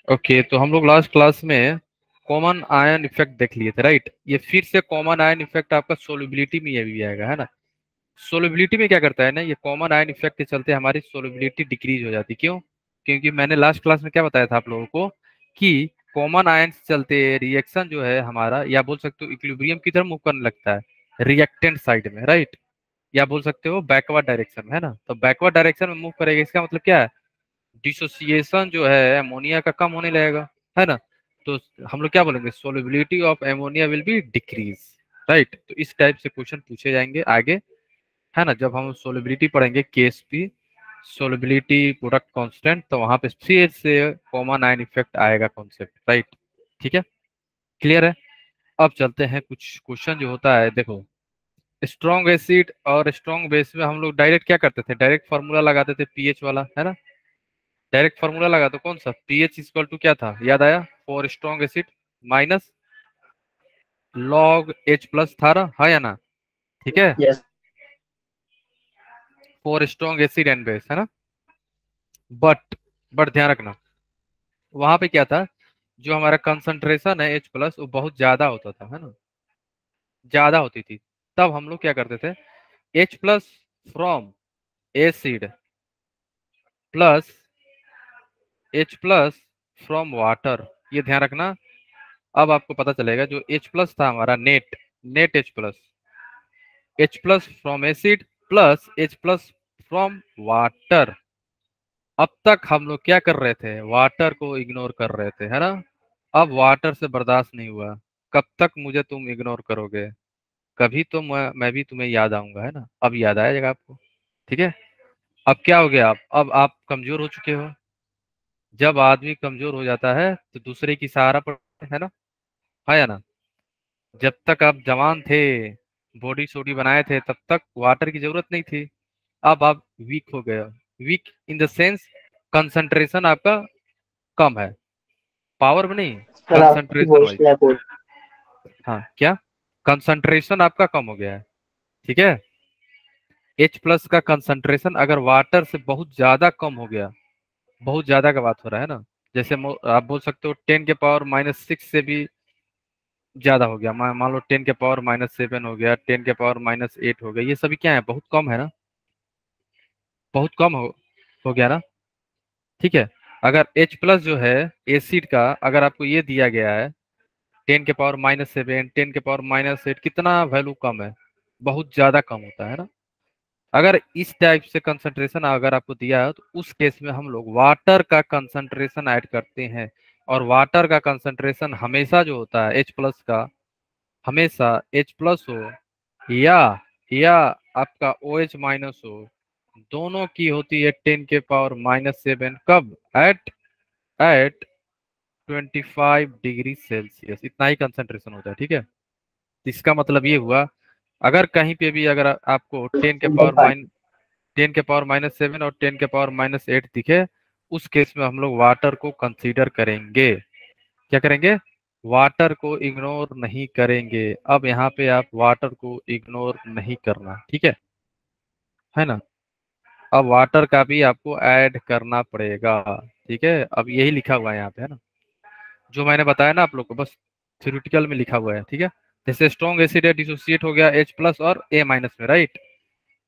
Okay, तो हम लोग लास्ट क्लास में कॉमन आयन इफेक्ट देख लिए थे, राइट। ये फिर से कॉमन आयन इफेक्ट आपका सोलिबिलिटी में ये भी आएगा, है ना। सोलिबिलिटी में क्या करता है ना, ये कॉमन आयन इफेक्ट के चलते हमारी सोलिबिलिटी डिक्रीज हो जाती है। क्यों? क्योंकि मैंने लास्ट क्लास में क्या बताया था आप लोगों को कि कॉमन आयन से चलते रिएक्शन जो है हमारा, या बोल सकते हो इक्विलिब्रियम की तरफ मूव करने लगता है, रिएक्टेंट साइड में, राइट। या बोल सकते हो बैकवर्ड डायरेक्शन में, है ना। तो बैकवर्ड डायरेक्शन में मूव करेगा, इसका मतलब क्या है, डिसोसिएशन जो है अमोनिया का कम होने लगेगा, है ना। तो हम लोग क्या बोलेंगे, solubility of ammonia will be decrease, right. तो इस टाइप से क्वेश्चन पूछे जाएंगे आगे, है ना। जब हम सोलिबिलिटी पढ़ेंगे केएसपी, सोलिबिलिटी प्रोडक्ट कांस्टेंट, तो वहां पे फिर से कॉमन आयन इफेक्ट आएगा कॉन्सेप्ट, राइट। ठीक है, क्लियर है। अब चलते हैं कुछ क्वेश्चन जो होता है, देखो। स्ट्रॉन्ग एसिड और स्ट्रॉन्ग बेस में हम लोग डायरेक्ट क्या करते थे, डायरेक्ट फार्मूला लगाते थे पीएच वाला, है ना। डायरेक्ट फार्मूला लगा तो कौन सा, पीएच इक्वल टू क्या था, याद आया, for strong acid minus log H plus था ना, है या ना। ठीक है, yes. For strong acid and base, है ना। बट ध्यान रखना, वहां पे क्या था, जो हमारा कंसंट्रेशन है एच प्लस वो बहुत ज्यादा होता था, है ना, ज्यादा होती थी। तब हम लोग क्या करते थे, H plus from acid plus H plus from water, ये ध्यान रखना। अब आपको पता चलेगा जो एच प्लस था हमारा net, net H plus from acid plus H plus from water. अब तक हम लोग क्या कर रहे थे, वाटर को इग्नोर कर रहे थे, है ना। अब वाटर से बर्दाश्त नहीं हुआ, कब तक मुझे तुम इग्नोर करोगे, कभी तो मैं भी तुम्हें याद आऊंगा, है ना। अब याद आएगा आपको, ठीक है। अब क्या हो गया, अब आप कमजोर हो चुके हो। जब आदमी कमजोर हो जाता है तो दूसरे की सहारा पड़ता है ना, है या ना। जब तक आप जवान थे, बॉडी सोडी बनाए थे, तब तक वाटर की जरूरत नहीं थी। अब आप वीक हो गए, weak in the sense concentration आपका कम है, पावर में नहीं, सर आपकी कंसंट्रेशन वॉइस वाइज। लैग हो। हाँ क्या, कंसंट्रेशन आपका कम हो गया है, ठीक है। एच प्लस का कंसंट्रेशन अगर वाटर से बहुत ज्यादा कम हो गया, बहुत ज्यादा का बात हो रहा है ना, जैसे आप बोल सकते हो 10 के पावर -6 से भी ज्यादा हो गया, मान लो 10 के पावर -7 हो गया, 10 के पावर -8 हो गया, ये सभी क्या है, बहुत कम है ना, बहुत कम हो गया ना। ठीक है, अगर H प्लस जो है एसिड का, अगर आपको ये दिया गया है 10 के पावर -7, 10 के पावर -8, कितना वैल्यू कम है, बहुत ज्यादा कम होता है ना। अगर इस टाइप से कंसंट्रेशन अगर आपको दिया है तो उस केस में हम लोग वाटर का कंसंट्रेशन ऐड करते हैं। और वाटर का कंसंट्रेशन हमेशा जो होता है H प्लस का, हमेशा H प्लस हो या या आपका OH माइनस हो, दोनों की होती है 10 के पावर -7, कब, एट एट 25 डिग्री सेल्सियस, इतना ही कंसंट्रेशन होता है, ठीक है। तो इसका मतलब ये हुआ, अगर कहीं पे भी अगर आपको 10 के पावर -7 और 10 के पावर -8 दिखे, उस केस में हम लोग वाटर को कंसीडर करेंगे, क्या करेंगे, वाटर को इग्नोर नहीं करेंगे। अब यहाँ पे आप वाटर को इग्नोर नहीं करना, ठीक है ना। अब वाटर का भी आपको ऐड करना पड़ेगा, ठीक है। अब यही लिखा हुआ है यहाँ पे, है ना, जो मैंने बताया ना आप लोग को, बस थ्योरेटिकल में लिखा हुआ है, ठीक है। जैसे स्ट्रॉन्ग एसिड है, डिसोसिएट हो गया H प्लस और A माइनस में, राइट।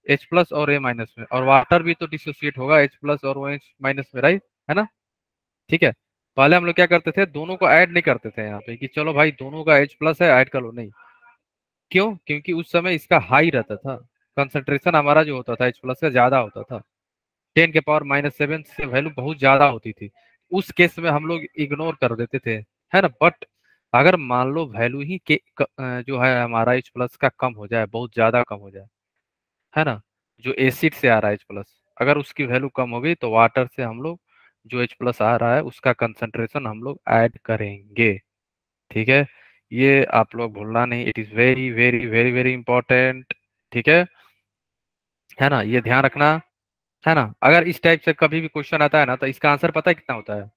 H प्लस और A माइनस में, और वाटर भी तो डिसोसिएट होगा H प्लस और OH माइनस में, राइट, है ना। ठीक है, पहले हम लोग क्या करते थे, दोनों को ऐड नहीं करते थे यहाँ पे कि चलो भाई दोनों का H प्लस है ऐड कर लो, नहीं। क्यों? क्योंकि उस समय इसका हाई रहता था, कंसंट्रेशन हमारा जो होता था H प्लस का ज्यादा होता था, 10 के पावर -7 से वैल्यू बहुत ज्यादा होती थी। उस केस में हम लोग इग्नोर कर देते थे, है ना। बट अगर मान लो वैल्यू ही जो है हमारा H प्लस का कम हो जाए, बहुत ज्यादा कम हो जाए, है ना, जो एसिड से आ रहा है H प्लस, अगर उसकी वैल्यू कम हो गई तो वाटर से हम लोग जो H प्लस आ रहा है उसका कंसंट्रेशन हम लोग ऐड करेंगे, ठीक है। ये आप लोग भूलना नहीं, it is very very very very important, ठीक है ना, ये ध्यान रखना, है ना। अगर इस टाइप से कभी भी क्वेश्चन आता है ना, तो इसका आंसर पता है कितना होता है,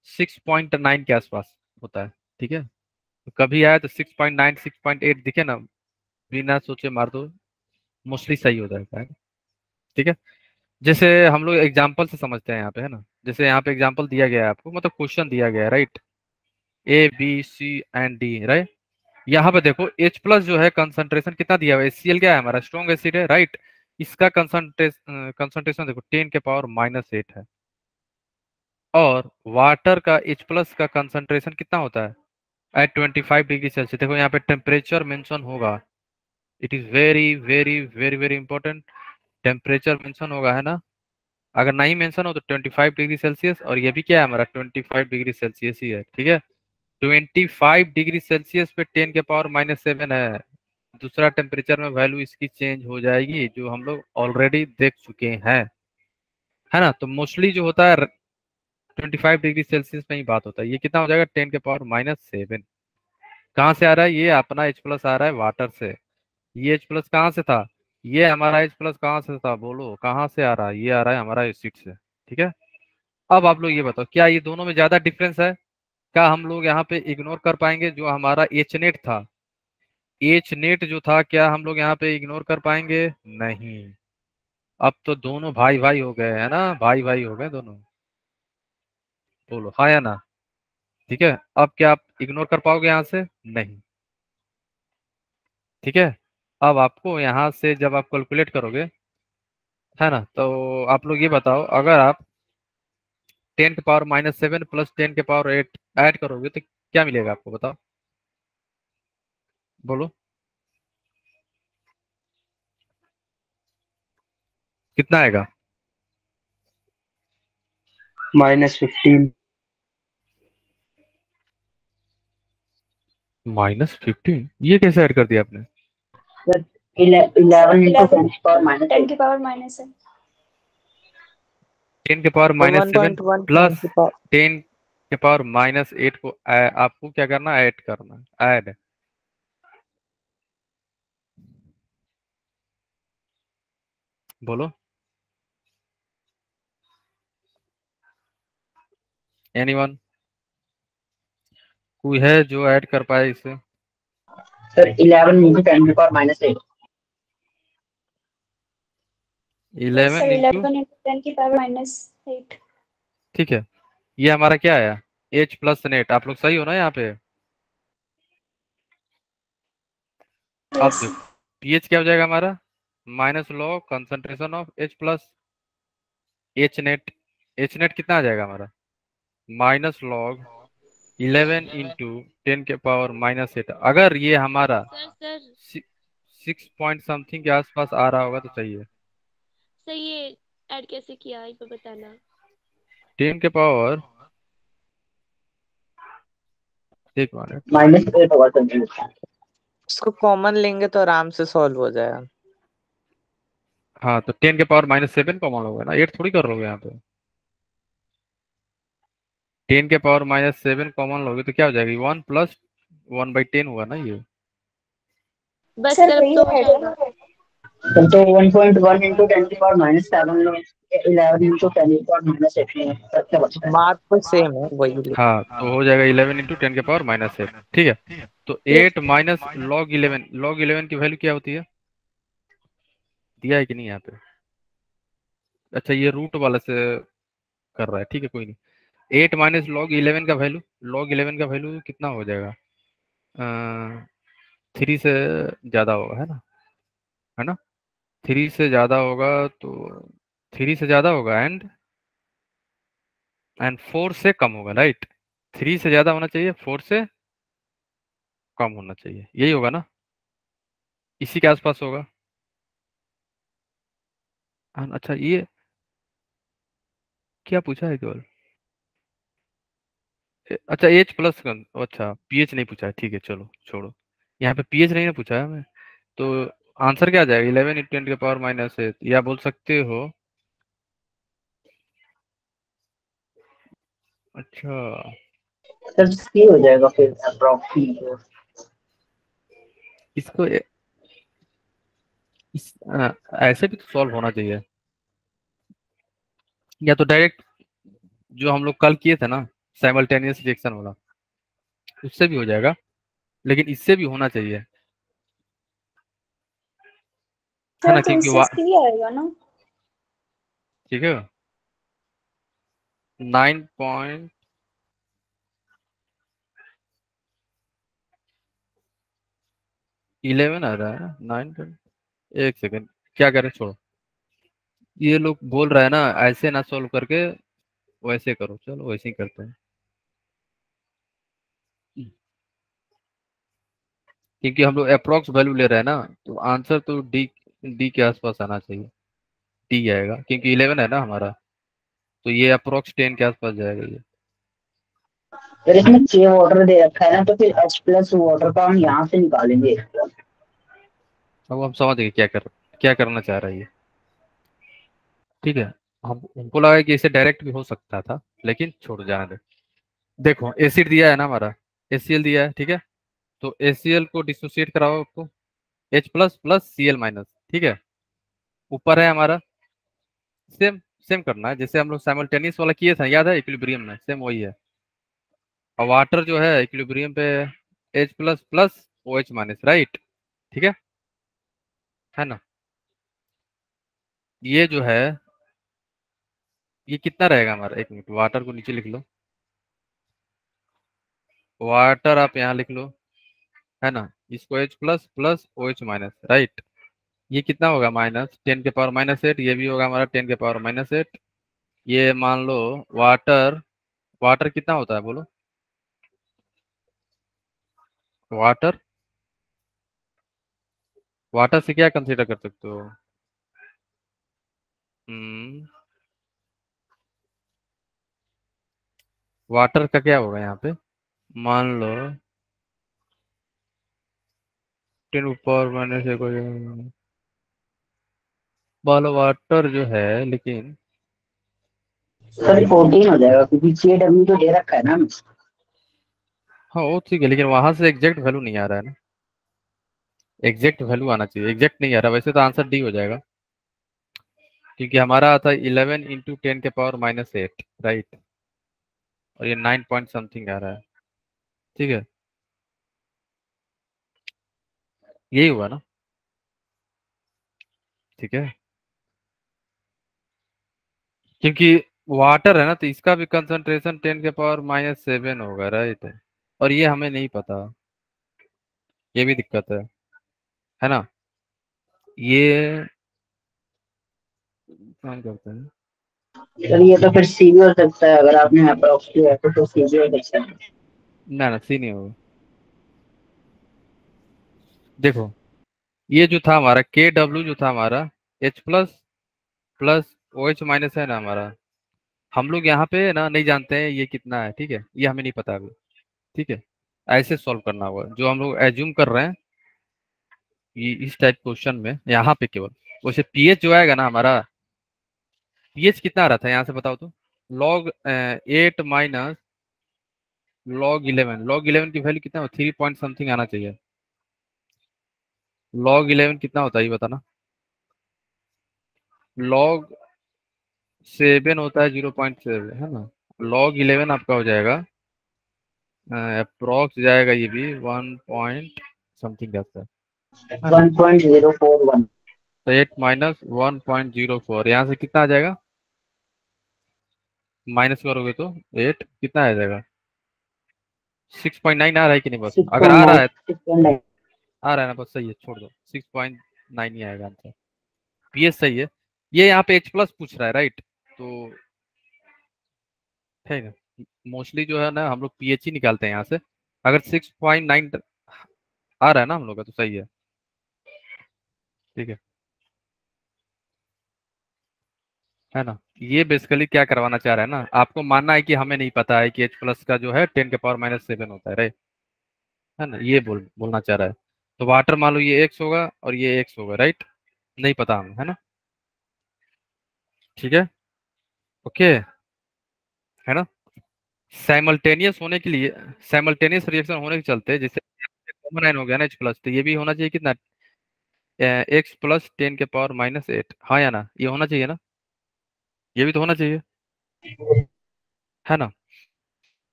6.9 के आसपास होता है, ठीक है। तो कभी आए तो 6.9 6.8 दिखे ना, बिना सोचे मार दो, मोस्टली सही हो जाएगा, ठीक है। जैसे हम लोग एग्जाम्पल से समझते हैं यहाँ पे, है ना। जैसे यहाँ पे एग्जाम्पल दिया गया है आपको, मतलब क्वेश्चन दिया गया है, right. A B C and D, right. यहाँ पे देखो H प्लस जो है कंसंट्रेशन कितना दिया हुआ है, HCl क्या है हमारा, स्ट्रॉन्ग एसिड है, राइट। इसका कंसंट्रेशन देखो 10⁻⁻8 है। और वाटर का H प्लस का कंसंट्रेशन कितना होता है, एट 25 डिग्री सेल्सियस। देखो यहाँ पे टेम्परेचर मेंशन होगा, it is very very very very important. Temperature mention होगा, है ना। अगर नहीं मेंशन हो तो 25 डिग्री सेल्सियस, और ये भी क्या है हमारा 25 डिग्री सेल्सियस ही है, ठीक है। 25 डिग्री सेल्सियस पे 10⁻⁻7 है। दूसरा टेम्परेचर में वैल्यू इसकी चेंज हो जाएगी, जो हम लोग ऑलरेडी देख चुके हैं, है ना। तो मोस्टली जो होता है 25 डिग्री सेल्सियस में ही बात होता है। ये कितना हो जाएगा 10⁻⁻7। कहाँ से आ रहा है, ये अपना H प्लस आ रहा है वाटर से। ये H प्लस कहाँ से था, ये हमारा H प्लस कहाँ से था, बोलो कहाँ से आ रहा है, ये आ रहा है हमारा एसिड से, ठीक है। अब आप लोग ये बताओ, क्या ये दोनों में ज्यादा डिफरेंस है। क्या हम लोग यहाँ पे इग्नोर कर पाएंगे जो हमारा एच नेट था, एच नेट जो था, क्या हम लोग यहाँ पे इग्नोर कर पाएंगे, नहीं। अब तो दोनों भाई भाई हो गए, है ना, भाई भाई हो गए दोनों। बोलो हाँ या ना। ठीक है, अब क्या आप इग्नोर कर पाओगे यहाँ से, नहीं। ठीक है। अब आपको यहाँ से जब आप कैलकुलेट करोगे, है ना, तो आप लोग ये बताओ, अगर आप 10⁻⁻7 प्लस 10⁻8 ऐड करोगे तो क्या मिलेगा आपको, बताओ। बोलो कितना आएगा। -15। -15, ये कैसे ऐड कर दिया आपने। सर 11 इंटू 10 की पावर -8। टेन के पावर तो माइनस सेवन 1.1 10 प्लस की पावर 10⁻⁻8 को आपको क्या करना, ऐड करना, ऐड। बोलो एनीवन, कोई है जो ऐड कर पाए इसे। सर 11 इंटू 10 की पावर -8। 11 सर इंटू, 11 इंटू 10 की पावर -8। ठीक है। ये हमारा क्या आया, H प्लस नेट। आप लोग सही हो ना यहाँ पे। अब यस देखो pH क्या हो जाएगा हमारा, minus log concentration of H plus H net. H net कितना आ जाएगा हमारा, माइनस लॉग 11 इंटू 10⁻⁻8। अगर ये हमारा सर सर 6 पॉइंट समथिंग के आसपास आ रहा होगा तो चाहिए। सर ये ऐड कैसे किया ये तो बताना। 10 के पावर, एक मिनट। -8 होगा सर। इसको कॉमन लेंगे तो आराम से सॉल्व हो जाएगा। हाँ तो 10⁻⁻7 कॉमन होगा ना, 8 थोड़ी कर लोगे यहाँ पे। 10⁻⁻7 कॉमन लोगे तो क्या हो जाएगी, 1 + 1/10 होगा ना ये। बस सर सर अब वही तो हो है जाएगा। सर तो 1.1 इंटू 10 की पावर -7 में 11 इंटू 10 की पावर-8 में सबसे बचता है। बात तो सेम है, वही लिख। हाँ तो हो जाएगा 11 इंटू 10⁻⁻8, ठीक है। तो 8 माइनस log 11, log 11 की वैल्यू क्या होती है, दिया है कि नहीं यहाँ पे। अच्छा ये रूट वाला से कर रहा है, ठीक है कोई नहीं। 8 माइनस log 11 का वैल्यू, log 11 का वैल्यू कितना हो जाएगा, 3 से ज्यादा होगा, है ना। 3 से ज्यादा होगा तो 3 से ज्यादा होगा एंड 4 से कम होगा, राइट। 3 से ज्यादा होना चाहिए, 4 से कम होना चाहिए, यही होगा ना, इसी के आसपास होगा। अच्छा ये क्या पूछा है केवल, अच्छा एच प्लस, अच्छा पीएच नहीं पूछा है, ठीक है चलो छोड़ो। यहाँ पे पीएच नहीं ना पूछा है हमें, तो आंसर क्या आ जाएगा, 11 इंटू 10⁻⁻8, या बोल सकते हो। अच्छा सर सी हो जाएगा फिर अप्रॉक्सीमेट। इसको ऐसे भी तो सॉल्व होना चाहिए, या तो डायरेक्ट जो हम लोग कल किए थे ना, साइमल्टेनियस रिएक्शन वाला, उससे भी हो जाएगा, लेकिन इससे भी होना चाहिए, है सर ना, तो क्योंकि इससे सी आएगा ना। ठीक है 9.11 आ रहा है 9. एक सेकेंड क्या करें छोड़ो, ये लोग बोल रहा है ना ऐसे ना सॉल्व करके वैसे करो, चलो वैसे ही करते हैं क्योंकि हम लोग अप्रोक्स वैल्यू ले रहे हैं ना, तो आंसर तो डी डी के आसपास आना चाहिए, डी आएगा क्योंकि 11 है ना हमारा, तो ये अप्रोक्स 10 के आसपास जाएगा ये। अगर इसमें 6 वाटर दे रखा है ना, तो फिर H प्लस वाटर का हम यहाँ से निकालेंगे। अब हम समझ गए क्या करना चाह रहा है ये। ठीक है हमको लगा कि इसे डायरेक्ट भी हो सकता था, लेकिन छोड़ जाने दे। देखो एसिड दिया है ना हमारा, HCl दिया है, ठीक है तो HCl को डिसोसिएट कराओ आपको, H plus plus Cl minus, ठीक है ऊपर है हमारा, सेम सेम करना है जैसे हम लोग साइमल्टेनियस वाला किए थे, याद है इक्विलिब्रियम में, सेम वही है। और वाटर जो है इक्विलिब्रियम पे H plus plus OH minus, right, ठीक है ना। ये जो है ये कितना रहेगा हमारा, एक मिनट वाटर को नीचे लिख लो, वाटर आप यहाँ लिख लो, है ना, इसको H plus plus OH minus, right. ये कितना होगा -10⁻⁸, ये भी होगा हमारा 10⁻⁸। ये मान लो वाटर, वाटर कितना होता है बोलो, वाटर वाटर से क्या कंसीडर कर सकते हो, वाटर का क्या होगा यहाँ पे, मान लो 10⁻⁻, कोई बोलो वाटर जो है, लेकिन सर 14 हो जाएगा क्योंकि CW तो दे रखा है ना। हाँ वो ठीक है, लेकिन वहां से एग्जैक्ट वैल्यू नहीं आ रहा है ना, एग्जैक्ट वैल्यू आना चाहिए, एग्जैक्ट नहीं आ रहा, वैसे तो आंसर डी हो जाएगा क्योंकि हमारा आता है 11 इंटू 10⁻⁸, राइट, और ये 9 पॉइंट समथिंग आ रहा है, ठीक है यही हुआ ना, ठीक है क्योंकि वाटर है ना, तो इसका भी कंसंट्रेशन 10⁻⁻7 होगा, राइट, और ये हमें नहीं पता, ये भी दिक्कत है ना। ये काम करते हैं, सर ये तो फिर C भी हो सकता है, अगर आपने अप्रोक्स किया है तो C भी हो सकता है। ना सी नहीं होगा। देखो ये जो था हमारा KW जो था हमारा H plus plus OH minus है ना हमारा, हम लोग यहाँ पे ना नहीं जानते हैं ये कितना है, ठीक है ये हमें नहीं पता अभी, ठीक है ऐसे सॉल्व करना होगा, जो हम लोग एज्यूम कर रहे हैं ये इस टाइप क्वेश्चन में यहाँ पे केवल, वैसे पीएच जो आएगा ना हमारा, पीएच कितना आ रहा था यहाँ से बताओ तो, log 8 माइनस log 11 की वैल्यू कितना, 3 पॉइंट समथिंग आना चाहिए, log 11 कितना होता है ये बताना, log 7 होता है 0.7, है ना, log 11 आपका हो जाएगा अप्रोक्स जाएगा ये भी 1 पॉइंट समथिंग जाता है, 1.041। तो 8 माइनस 1.04 यहाँ से कितना आ जाएगा, माइनस करोगे तो 8 कितना आ जाएगा, 6.9 आ रहा है कि नहीं, बस अगर आ रहा 6.9 है, 6.9। आ रहा है ना बस सही है, छोड़ दो 6.9 ही आएगा आंसर, पीएच सही है। ये यहाँ पे H प्लस पूछ रहा है, राइट, तो ठीक है मोस्टली जो है ना हम लोग पीएच ही निकालते हैं यहाँ से, अगर 6.9 आ रहा है ना हम लोग का तो सही ठीक है ना। ये बेसिकली क्या करवाना चाह रहा है ना, आपको मानना है कि हमें नहीं पता है कि H प्लस का जो है 10⁻⁷ होता है, राइट, है ना, ये बोलना चाह रहा है। तो वाटर मान लो ये x होगा और ये x होगा, राइट, नहीं पता हमें, है ना, ठीक है ओके, है ना। साइमल्टेनियस होने के लिए, साइमल्टेनियस रिएक्शन होने के चलते जैसे कॉमन आयन हो गया ना H प्लस, तो ये भी होना चाहिए कितना, x प्लस 10⁻⁸, हाँ या ना, ये होना चाहिए ना, ये भी तो होना चाहिए, है ना।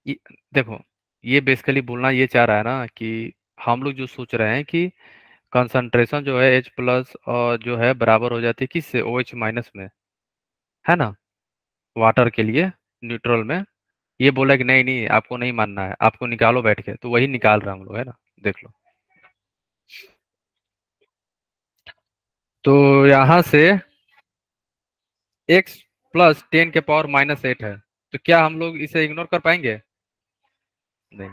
ये, देखो ये बेसिकली बोलना ये चाह रहा है ना कि हम लोग जो सोच रहे हैं कि कंसंट्रेशन जो है H प्लस और जो है बराबर हो जाती है किससे, OH माइनस में, है ना, वाटर के लिए न्यूट्रल में। ये बोला कि नहीं नहीं आपको नहीं मानना है, आपको निकालो बैठ के, तो वही निकाल रहे हम लोग, है ना, देख लो। तो यहाँ से x प्लस 10 के पावर -8 है, तो क्या हम लोग इसे इग्नोर कर पाएंगे? नहीं,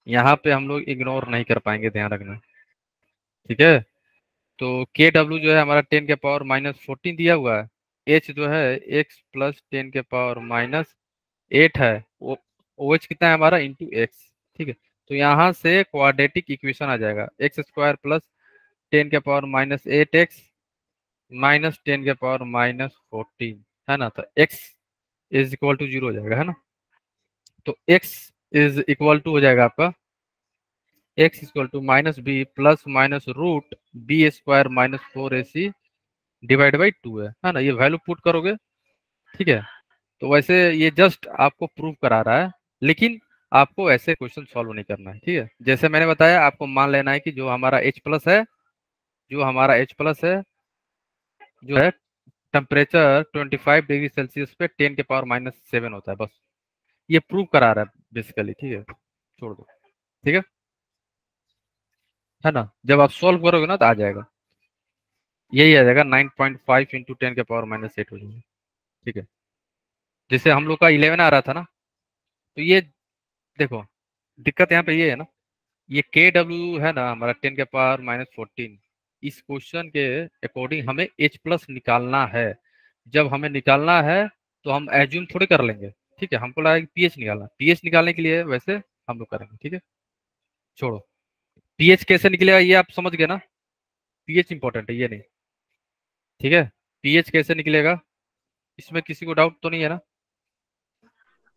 यहाँ पे हम लोग इग्नोर नहीं कर पाएंगे, ध्यान रखना। ठीक है, तो के डब्ल्यू जो है हमारा 10 के पावर -14 दिया हुआ है, एच जो है x प्लस 10 के पावर -8 है, वो ओ एच कितना है हमारा इंटू एक्स। ठीक है, तो यहाँ से क्वाड्रेटिक इक्वेशन आ जाएगा, x² प्लस 10 के पावर -8x माइनस 10 के पावर -14, है ना, तो x इज इक्वल टू 0 हो जाएगा, है ना। तो x इज इक्वल टू हो जाएगा आपका x equal to -b plus minus root b² -4ac divide by 2 है ना, ये वैल्यू पुट करोगे। ठीक है, तो वैसे ये जस्ट आपको प्रूव करा रहा है, लेकिन आपको ऐसे क्वेश्चन सॉल्व नहीं करना है। ठीक है, जैसे मैंने बताया, आपको मान लेना है कि जो हमारा H प्लस है, जो हमारा H प्लस है जो है टेम्परेचर 25 डिग्री सेल्सियस पे 10 के पावर -7 होता है, बस ये प्रूव करा रहा है बेसिकली। ठीक है, छोड़ दो। ठीक है ना, जब आप सॉल्व करोगे ना तो आ जाएगा, यही आ जाएगा 9.5 इंटू 10 के पावर -8 हो जाएगा। ठीक है, जैसे हम लोग का 11 आ रहा था ना, तो ये देखो दिक्कत यहाँ पे ये है ना, ये के डब्ल्यू है ना हमारा 10 के पावर -14, इस क्वेश्चन के अकॉर्डिंग हमें H प्लस निकालना है। जब हमें निकालना है तो हम एज्यूम थोड़ी कर लेंगे। ठीक है, हमको लगा कि पीएच निकालना, पीएच निकालने के लिए वैसे हम लोग करेंगे। ठीक है, छोड़ो, पीएच कैसे निकलेगा ये आप समझ गए ना, पीएच इंपॉर्टेंट है ये नहीं। ठीक है, पीएच कैसे निकलेगा इसमें किसी को डाउट तो नहीं है ना?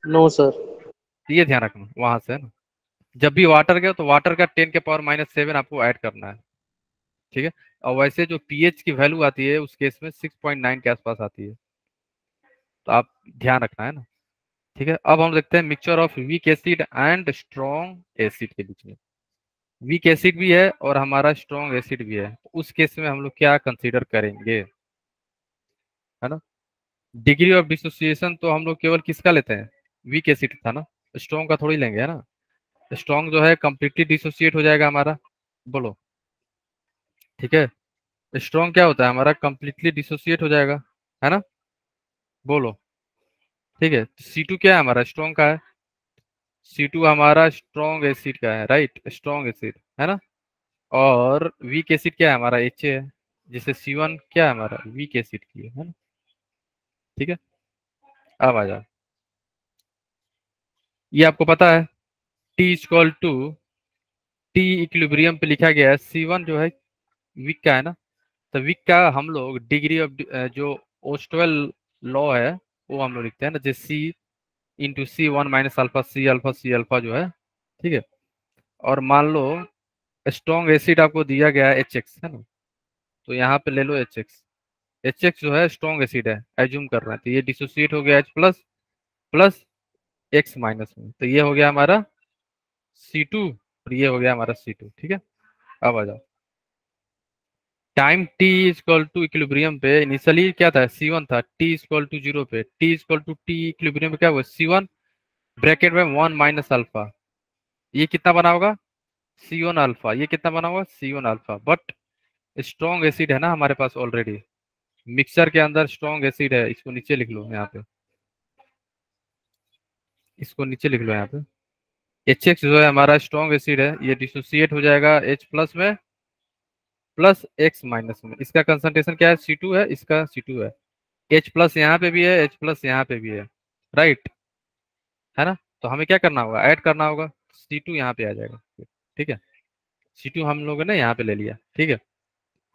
No sir. ये ध्यान रखना वहां से, है ना, जब भी वाटर गया तो वाटर का 10 के पावर -7 आपको ऐड करना है। ठीक है, और वैसे जो पीएच की वैल्यू आती है उस केस में 6.9 के आसपास आती है, तो आप ध्यान रखना, है ना। ठीक है, अब हम देखते हैं mixture of weak acid and strong acid के बीच में। वीक एसिड भी है और हमारा स्ट्रॉन्ग एसिड भी है, उस केस में हम लोग क्या कंसीडर करेंगे, है ना। डिग्री ऑफ डिसोसिएशन तो हम लोग केवल किसका लेते हैं, वीक एसिड था ना, स्ट्रॉन्ग का थोड़ी लेंगे, है ना। स्ट्रॉन्ग जो है कंप्लीटली डिसोसिएट हो जाएगा हमारा, बोलो। ठीक है, स्ट्रॉन्ग क्या होता है हमारा, कंप्लीटली डिसोसिएट हो जाएगा, है ना, बोलो। ठीक है, C2 क्या है हमारा, स्ट्रॉन्ग का है, C2 हमारा स्ट्रॉन्ग एसिड का है, राइट, स्ट्रॉन्ग एसिड, है ना। और वीक एसिड क्या है हमारा, HA है, जिसे C1 क्या है हमारा, वीक एसिड की है ना। ठीक है, अब आ जाओ, ये आपको पता है T equal to T equilibrium पे लिखा गया है, C1 जो है वीक का है ना, तो वीक का हम लोग डिग्री ऑफ जो ओस्टवेल लॉ है वो हम लोग लिखते हैं ना, जैसे C into C1 minus alpha C alpha C alpha जो है। ठीक है, और मान लो स्ट्रॉन्ग एसिड आपको दिया गया है HX, है ना, तो यहाँ पे ले लो HX। HX जो है स्ट्रॉन्ग एसिड है, एज्यूम कर रहे हैं, तो ये डिसोसिएट हो गया H plus plus X minus में, तो ये हो गया हमारा C2 और ये हो गया हमारा C2। ठीक है, अब आ जाओ, time t equal to equilibrium पे इनिशियली क्या था, C1 था, t इक्वल टू 0 पे, t equal to t equilibrium पे क्या हुआ, C1 ब्रैकेट में 1 माइनस अल्फा, ये कितना बना होगा, C1 अल्फा, ये कितना बना होगा, C1 alpha. But strong acid है ना हमारे पास ऑलरेडी, मिक्सचर के अंदर स्ट्रॉन्ग एसिड है, इसको नीचे लिख लो यहाँ पे, इसको नीचे लिख लो यहाँ पे। HX जो है हमारा स्ट्रॉन्ग एसिड है, ये डिसोसिएट हो जाएगा H प्लस में प्लस X माइनस में, इसका कंसंट्रेशन क्या है, C2 है, इसका C2 है, H प्लस यहाँ पे भी है, H प्लस यहाँ पे भी है, राइट, है ना। तो हमें क्या करना होगा, ऐड करना होगा, C2 यहाँ पे आ जाएगा। ठीक है, C2 हम लोगों ने यहाँ पे ले लिया। ठीक है,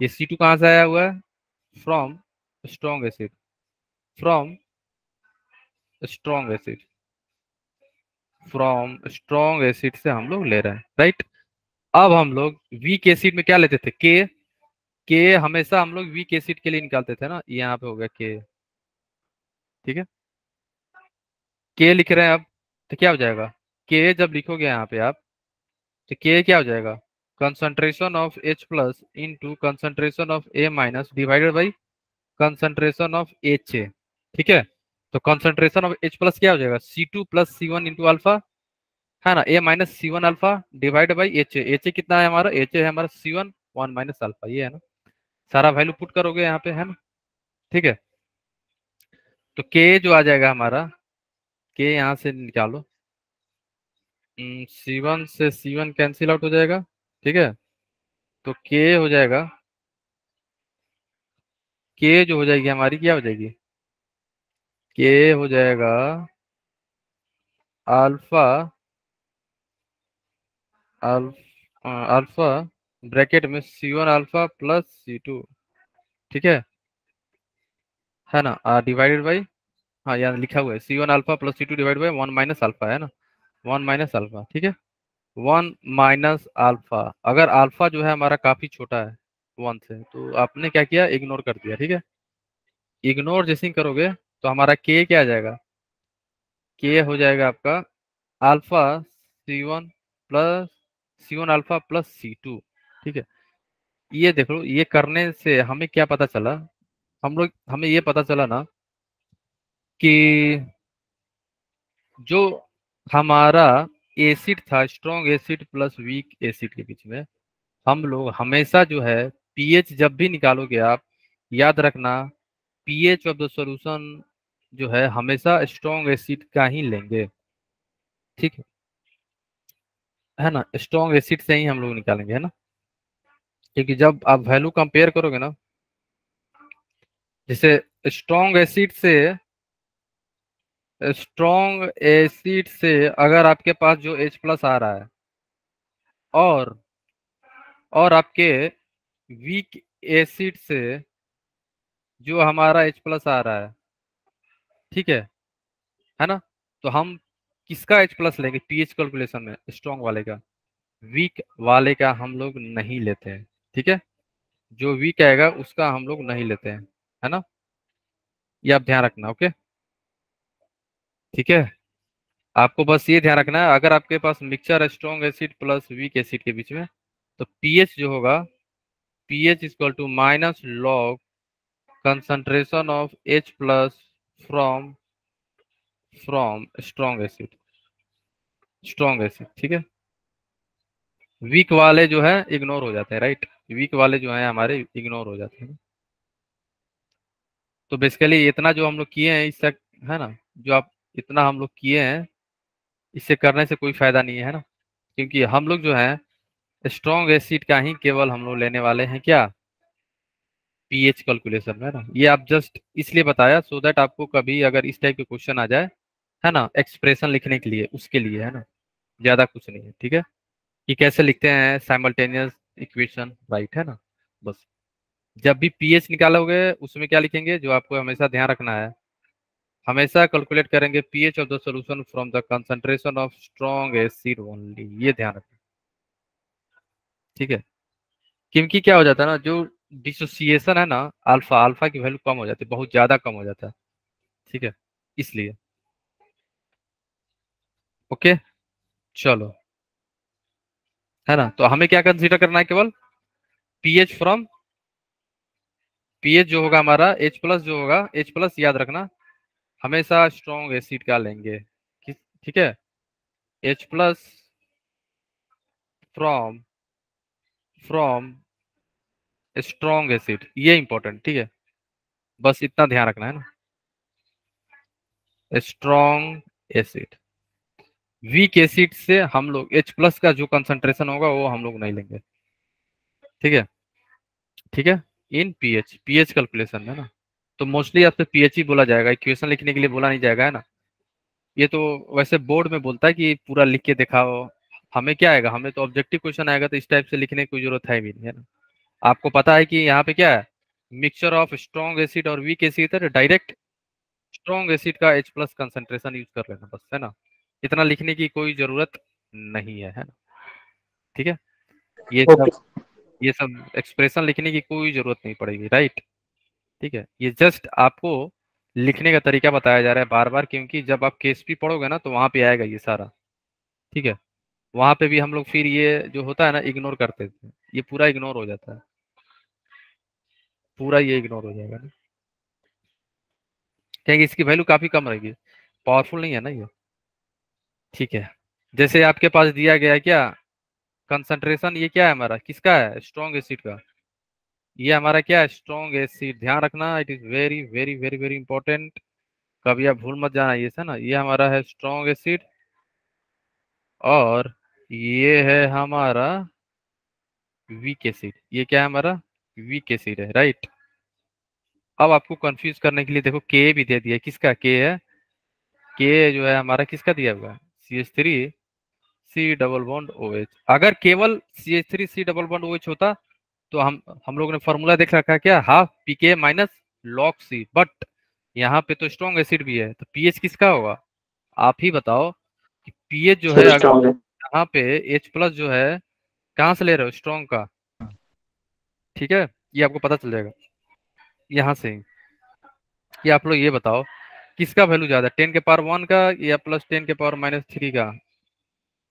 ये C2 कहाँ से आया हुआ है, from strong acid, from strong acid, from strong acid से हम लोग ले रहे हैं, राइट। अब हम लोग वीक एसिड में क्या लेते थे, के हमेशा हम लोग वीक एसिड के लिए निकालते थे ना, यहाँ पे हो गया के। ठीक है, के लिख रहे हैं अब, तो क्या हो जाएगा, के जब लिखोगे यहाँ पे आप, तो के क्या हो जाएगा, concentration of H plus into concentration of A minus divided by concentration of H A, ठीक है। तो कंसंट्रेशन ऑफ एच प्लस क्या हो जाएगा, C2 plus C1 into alpha, है ना, A minus C1 alpha divide by H A कितना है हमारा, एच ए है हमारा C1 1 माइनस अल्फा, ये है ना। सारा वैल्यू पुट करोगे यहाँ पे, है ना, ठीक है। तो के जो आ जाएगा हमारा, के यहाँ से निकालो, C1 से C1 कैंसिल आउट हो जाएगा, ठीक है। तो के हो जाएगा, के जो हो जाएगी हमारी क्या हो जाएगी, के हो जाएगा अल्फा अल्फा ब्रैकेट में C1 अल्फा प्लस C2, ठीक है ना, डिवाइडेड बाई, हाँ यहाँ लिखा हुआ है C1 alpha plus C2 divide by 1 minus alpha, है ना, 1 माइनस अल्फा, ठीक है। 1 माइनस अल्फा, अगर अल्फा जो है हमारा काफी छोटा है 1 से, तो आपने क्या किया, इग्नोर कर दिया, ठीक है। इग्नोर जैसे ही करोगे तो हमारा के क्या आ जाएगा, के हो जाएगा आपका alpha C1 plus C1 alpha plus C2, ठीक है। ये देख लो, ये करने से हमें क्या पता चला, हमें ये पता चला ना कि जो हमारा एसिड था, strong acid plus weak acid के बीच में, हम लोग हमेशा जो है पीएच जब भी निकालोगे आप, याद रखना पीएच ऑफ द सॉल्यूशन जो है हमेशा स्ट्रॉन्ग एसिड का ही लेंगे, ठीक है ना, स्ट्रॉन्ग एसिड से ही हम लोग निकालेंगे, है ना। क्योंकि जब आप वैल्यू कंपेयर करोगे ना, जैसे स्ट्रॉन्ग एसिड से अगर आपके पास जो H प्लस आ रहा है और आपके वीक एसिड से जो हमारा H प्लस आ रहा है, ठीक है ना, तो हम किसका H प्लस लेंगे पीएच कैलकुलेशन में, स्ट्रॉन्ग वाले का, वीक वाले का हम लोग नहीं लेते हैं, ठीक है। जो वीक आएगा उसका हम लोग नहीं लेते हैं, है ना, ये आप ध्यान रखना, ओके, ठीक है। आपको बस ये ध्यान रखना है, अगर आपके पास mixture strong acid plus weak acid के बीच में, तो पीएच जो होगा, pH equal to minus log concentration of H plus from strong acid, ठीक है। वीक वाले जो है इग्नोर हो जाते हैं, राइट, वीक वाले जो है हमारे इग्नोर हो जाते हैं। तो बेसिकली इतना जो हम लोग किए हैं इससे, है ना, जो आप इतना हम लोग किए हैं इससे करने से कोई फायदा नहीं है ना, क्योंकि हम लोग जो है स्ट्रॉन्ग एसिड का ही केवल हम लोग लेने वाले हैं, क्या, पीएच कैलकुलेशन में, है ना। ये आप जस्ट इसलिए बताया सो दैट आपको कभी अगर इस टाइप के क्वेश्चन आ जाए, है ना, एक्सप्रेशन लिखने के लिए, उसके लिए, है ना, ज्यादा कुछ नहीं है, ठीक है, कि कैसे लिखते हैं साइमल्टेनियस इक्वेशन, राइट, है ना। बस जब भी पीएच निकालोगे उसमें क्या लिखेंगे, जो आपको हमेशा ध्यान रखना है, हमेशा कैलकुलेट करेंगे pH of the solution from the concentration of strong acid only, ये ध्यान रखना, ठीक है। क्योंकि क्या हो जाता है ना, जो डिसोसिएशन है ना, अल्फा अल्फा की वैल्यू कम हो जाती है, बहुत ज्यादा कम हो जाता है, ठीक है, इसलिए, ओके, चलो, है ना। तो हमें क्या कंसीडर करना है, केवल पीएच फ्रॉम, पीएच जो होगा हमारा H प्लस जो होगा, H प्लस याद रखना हमेशा स्ट्रॉन्ग एसिड का लेंगे, ठीक है, H plus from strong acid, ये इंपॉर्टेंट, ठीक है, बस इतना ध्यान रखना है ना, स्ट्रॉन्ग एसिड, वीक एसिड से हम लोग H प्लस का जो कंसंट्रेशन होगा वो हम लोग नहीं लेंगे, ठीक है, ठीक है, इन पीएच कैलकुलेशन है ना। तो मोस्टली आपसे पीएच ही बोला जाएगा, इक्वेशन लिखने के लिए बोला नहीं जाएगा, है ना। ये तो वैसे बोर्ड में बोलता है कि पूरा लिख के दिखाओ, हमें क्या आएगा, हमें तो ऑब्जेक्टिव क्वेश्चन आएगा तो इस टाइप से लिखने की कोई जरूरत है भी नहीं, है ना। आपको पता है कि यहाँ पे क्या है, मिक्सचर ऑफ स्ट्रॉन्ग एसिड और वीक एसिड है, डायरेक्ट स्ट्रॉन्ग एसिड का H प्लस कंसंट्रेशन यूज कर लेना बस, है ना, इतना लिखने की कोई जरूरत नहीं है ना, ठीक है। ये ओके सब ये सब एक्सप्रेशन लिखने की कोई जरूरत नहीं पड़ेगी, राइट, ठीक है। ये जस्ट आपको लिखने का तरीका बताया जा रहा है बार बार, क्योंकि जब आप केएसपी पढ़ोगे ना तो वहां पे आएगा ये सारा, ठीक है। वहां पे भी हम लोग फिर ये जो होता है ना इग्नोर करते थे, ये पूरा इग्नोर हो जाता है, पूरा ये इग्नोर हो जाएगा ना, क्या इसकी वैल्यू काफी कम रहेगी, पावरफुल नहीं है ना ये। ठीक है, जैसे आपके पास दिया गया है क्या कंसंट्रेशन, ये क्या है हमारा, किसका है, स्ट्रॉन्ग एसिड का। ये हमारा क्या है, स्ट्रॉन्ग एसिड। ध्यान रखना, it is very very very very important, कभी आप भूल मत जाना ये से ना। ये हमारा है स्ट्रॉन्ग एसिड और ये है हमारा वीक एसिड। ये क्या है हमारा, वीक एसिड है, राइट। अब आपको कंफ्यूज करने के लिए देखो के भी दे दिया, किसका के है, के जो है हमारा किसका दिया हुआ है, CH3 C double bond OH। अगर केवल CH3 C double bond OH होता तो हम लोग ने फॉर्मूला देख रखा है क्या, half pK minus log C। But यहाँ पे तो स्ट्रॉन्ग एसिड भी है, तो पीएच किसका होगा, आप ही बताओ कि पीएच जो है सर अगर स्ट्रॉन्ग है। यहाँ पे H प्लस जो है कहाँ से ले रहे हो, स्ट्रॉन्ग का। ठीक है, ये आपको पता चल जाएगा यहाँ से ही। कि आप लोग ये बताओ किसका वैल्यू ज्यादा, 10 के पावर 1 का या प्लस 10 के पावर -3 का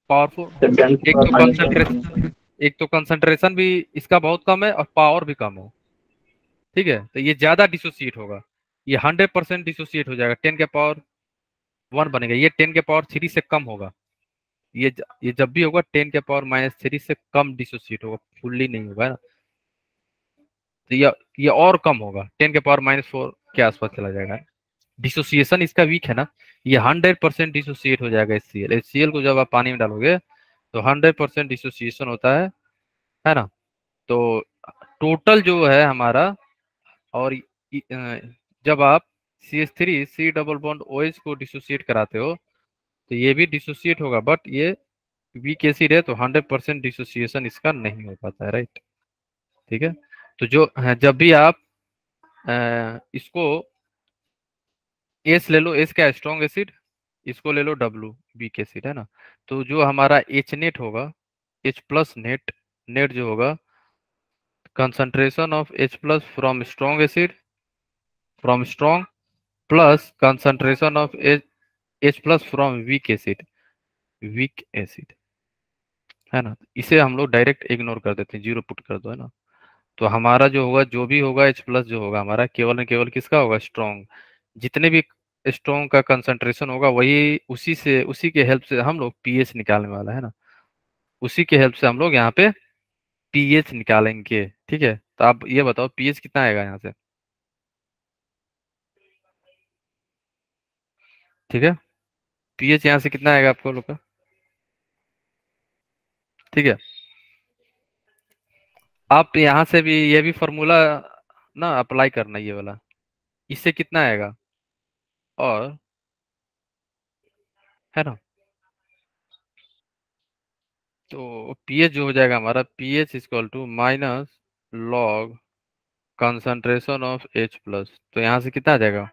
पावरफुल। सर 10 की एक पावर तो माइनस कंसंट्रेशन, एक तो कंसंट्रेशन भी इसका बहुत कम है और पावर भी कम है। ठीक है, तो ये ज्यादा डिसोसिएट होगा, ये 100% डिसोसिएट हो जाएगा, 10 के पावर 1 बनेगा, ये 10 के पावर 3 से कम होगा। ये जब भी होगा 10 के पावर -3 से कम डिसोसिएट होगा, फुल्ली नहीं होगा ना। तो ये और कम होगा, 10 के पावर -4 के आसपास चला जाएगा। डिसोसिएशन इसका वीक है ना, ये 100% डिसोसिएट हो जाएगा HCl। HCl को जब आप पानी में डालोगे तो 100% डिसोसिएशन होता है ना। तो टोटल जो है हमारा, और जब आप CH3 C double bond OH को डिसोसिएट कराते हो तो ये भी डिसोसिएट होगा, बट ये वीक एसिड है तो 100% डिसोसिएशन इसका नहीं हो पाता है, राइट। ठीक है, तो जब भी आप इसको एस ले लो, एस क्या है, स्ट्रॉन्ग एसिड, इसको ले लो W, वीक एसिड है ना। तो जो हमारा H नेट होगा, H प्लस नेट, नेट जो होगा concentration of H plus from strong acid, from strong plus concentration of H plus from weak acid, week acid है ना। इसे हम लोग डायरेक्ट इग्नोर कर देते हैं, जीरो पुट कर दो है ना। तो हमारा जो होगा, जो भी होगा H प्लस जो होगा हमारा, केवल न केवल किसका होगा, स्ट्रॉन्ग। जितने भी स्ट्रॉन्ग का कंसंट्रेशन होगा वही उसी के हेल्प से हम लोग पीएच निकालने वाला है ना। उसी के हेल्प से हम लोग यहाँ पे पीएच निकालेंगे। ठीक है, तो आप ये बताओ पीएच कितना आएगा यहाँ से। ठीक है, पीएच यहाँ से कितना आएगा आपको लोग का। ठीक है, आप यहाँ से भी ये भी फॉर्मूला ना अप्लाई करना, ये वाला, इससे कितना आएगा, और है ना। तो पीएच जो हो जाएगा हमारा, pH equal to minus log concentration of H plus. तो यहाँ से कितना आ जाएगा,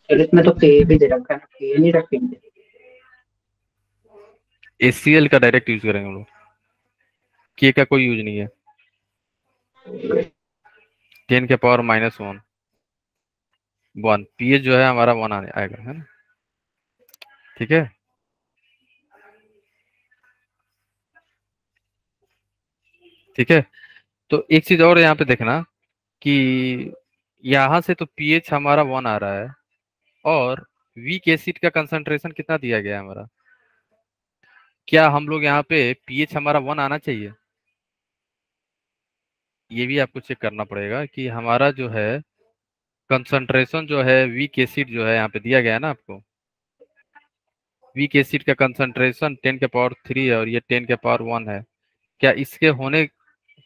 सर इसमें तो के भी दे रखा है, के नहीं रखेंगे। HCl का डायरेक्ट यूज करेंगे हम लोग, के का कोई यूज नहीं है। 10 के पावर -1, 1 पीएच जो है हमारा 1 आएगा है ना। ठीक है, ठीक है। तो एक चीज और यहाँ पे देखना कि यहाँ से तो पीएच हमारा 1 आ रहा है और वीक एसिड का कंसंट्रेशन कितना दिया गया है हमारा। क्या हम लोग यहाँ पे पीएच हमारा 1 आना चाहिए, ये भी आपको चेक करना पड़ेगा कि हमारा जो है कंसंट्रेशन जो है वीक एसिड जो है यहाँ पे दिया गया है ना आपको। वीक एसिड का कंसंट्रेशन 10 के पावर 3 है और ये 10 के पावर 1 है। क्या इसके होने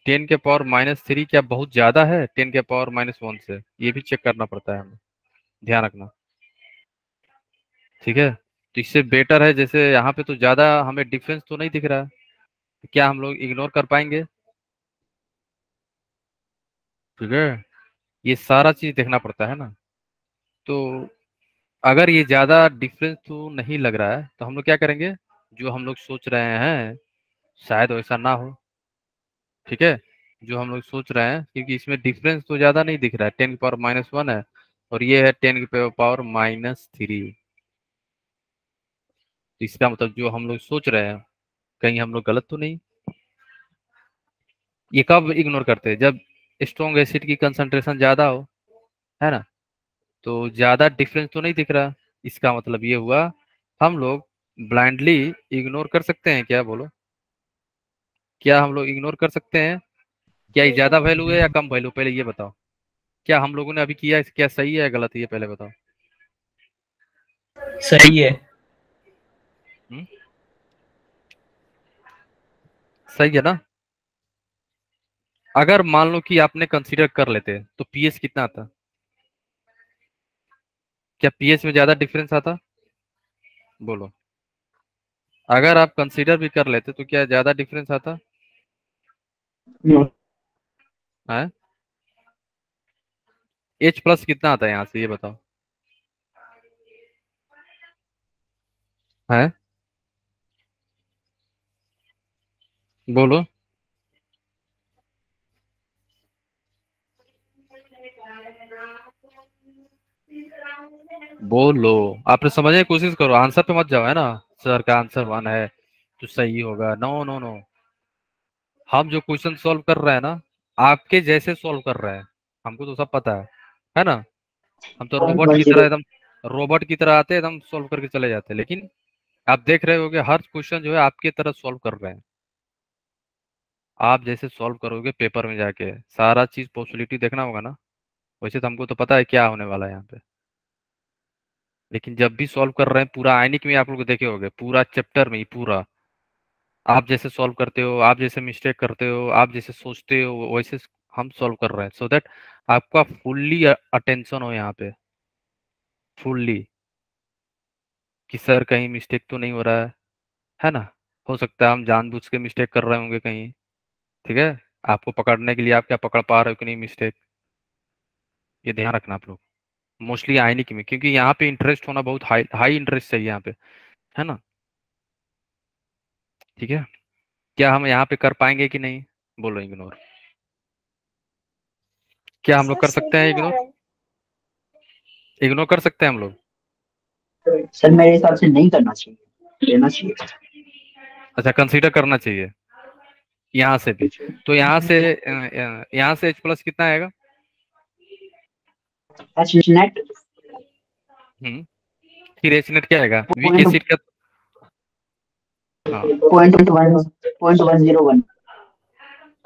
10 के पावर -3 क्या बहुत ज्यादा है 10 के पावर -1 से, ये भी चेक करना पड़ता है हमें, ध्यान रखना। ठीक है, तो इससे बेटर है, जैसे यहाँ पे तो ज्यादा हमें डिफरेंस तो नहीं दिख रहा है, तो क्या हम लोग इग्नोर कर पाएंगे। ठीक है, ये सारा चीज देखना पड़ता है ना। तो अगर ये ज्यादा डिफरेंस तो नहीं लग रहा है तो हम लोग क्या करेंगे, जो हम लोग सोच रहे हैं शायद वैसा ना हो। ठीक है, जो हम लोग सोच रहे हैं, क्योंकि इसमें डिफरेंस तो ज्यादा नहीं दिख रहा है, 10 की पावर -1 है और ये है 10 की पावर -3। इसका मतलब जो हम लोग सोच रहे हैं कहीं हम लोग गलत तो नहीं। ये कब इग्नोर करते हैं, जब स्ट्रॉन्ग एसिड की कंसंट्रेशन ज्यादा हो, है ना, तो ज्यादा डिफरेंस तो नहीं दिख रहा। इसका मतलब ये हुआ हम लोग ब्लाइंडली इग्नोर कर सकते हैं क्या, बोलो? क्या हम लोग इग्नोर कर सकते हैं? क्या ये ज्यादा वैल्यू है या कम वैल्यू, पहले ये बताओ। क्या हम लोगों ने अभी किया है, क्या सही है या गलत है, ये पहले बताओ। सही है। हम्म? सही है ना? अगर मान लो कि आपने कंसीडर कर लेते तो पीएच कितना आता? क्या पीएच में ज्यादा डिफरेंस आता? बोलो। अगर आप कंसीडर भी कर लेते तो क्या ज्यादा डिफरेंस आता है? एच प्लस कितना आता है यहाँ से, ये बताओ। है, बोलो। बोलो, आपने समझने की कोशिश करो, आंसर पे मत जाओ, है ना। सर का आंसर 1 है तो सही होगा, नो नो नो। हम जो क्वेश्चन सॉल्व कर रहे हैं ना, आपके जैसे सॉल्व कर रहे हैं, हमको तो सब पता है ना। हम तो रोबोट की तरह 0.10। एकदम, रोबोट की तरह आते हैं, एकदम सॉल्व करके चले जाते हैं। लेकिन आप देख रहे होगे हर क्वेश्चन जो है आपके तरह सॉल्व कर रहे हैं। आप जैसे सॉल्व करोगे पेपर में जाके, सारा चीज पॉसिबिलिटी देखना होगा ना। वैसे तो हमको तो पता है क्या होने वाला है यहाँ पे, लेकिन जब भी सॉल्व कर रहे हैं पूरा आयनिक में, आप लोग देखे होगे पूरा चैप्टर में ही पूरा आप जैसे सॉल्व करते हो, आप जैसे मिस्टेक करते हो, आप जैसे सोचते हो, वैसे हम सॉल्व कर रहे हैं, सो दैट आपका फुल्ली अटेंशन हो यहाँ पे, फुल्ली, कि सर कहीं मिस्टेक तो नहीं हो रहा है ना। हो सकता है हम जानबूझ के मिस्टेक कर रहे होंगे कहीं, ठीक है, आपको पकड़ने के लिए आप क्या पकड़ पा रहे हो कि नहीं मिस्टेक, ये ध्यान रखना आप लोग। मोस्टली आयनिक में, क्योंकि यहाँ पे इंटरेस्ट होना बहुत हाई हाई इंटरेस्ट चाहिए यहाँ पे, है ना। ठीक है, क्या हम यहाँ पे कर पाएंगे कि नहीं, बोलो इग्नोर। क्या हम लोग सर कर सकते हैं सही आ इग्नोर? रहा है। इग्नोर कर सकते हैं हम लोग? सर मेरे हिसाब से नहीं करना चाहिए, लेना चाहिए। अच्छा, कंसीडर करना चाहिए यहाँ से भी। तो यहाँ से एच प्लस कितना आएगा? एच नेट हम्म, फिर एच नेट क्या आएगा, वीक एसिड का? हाँ, 0.101।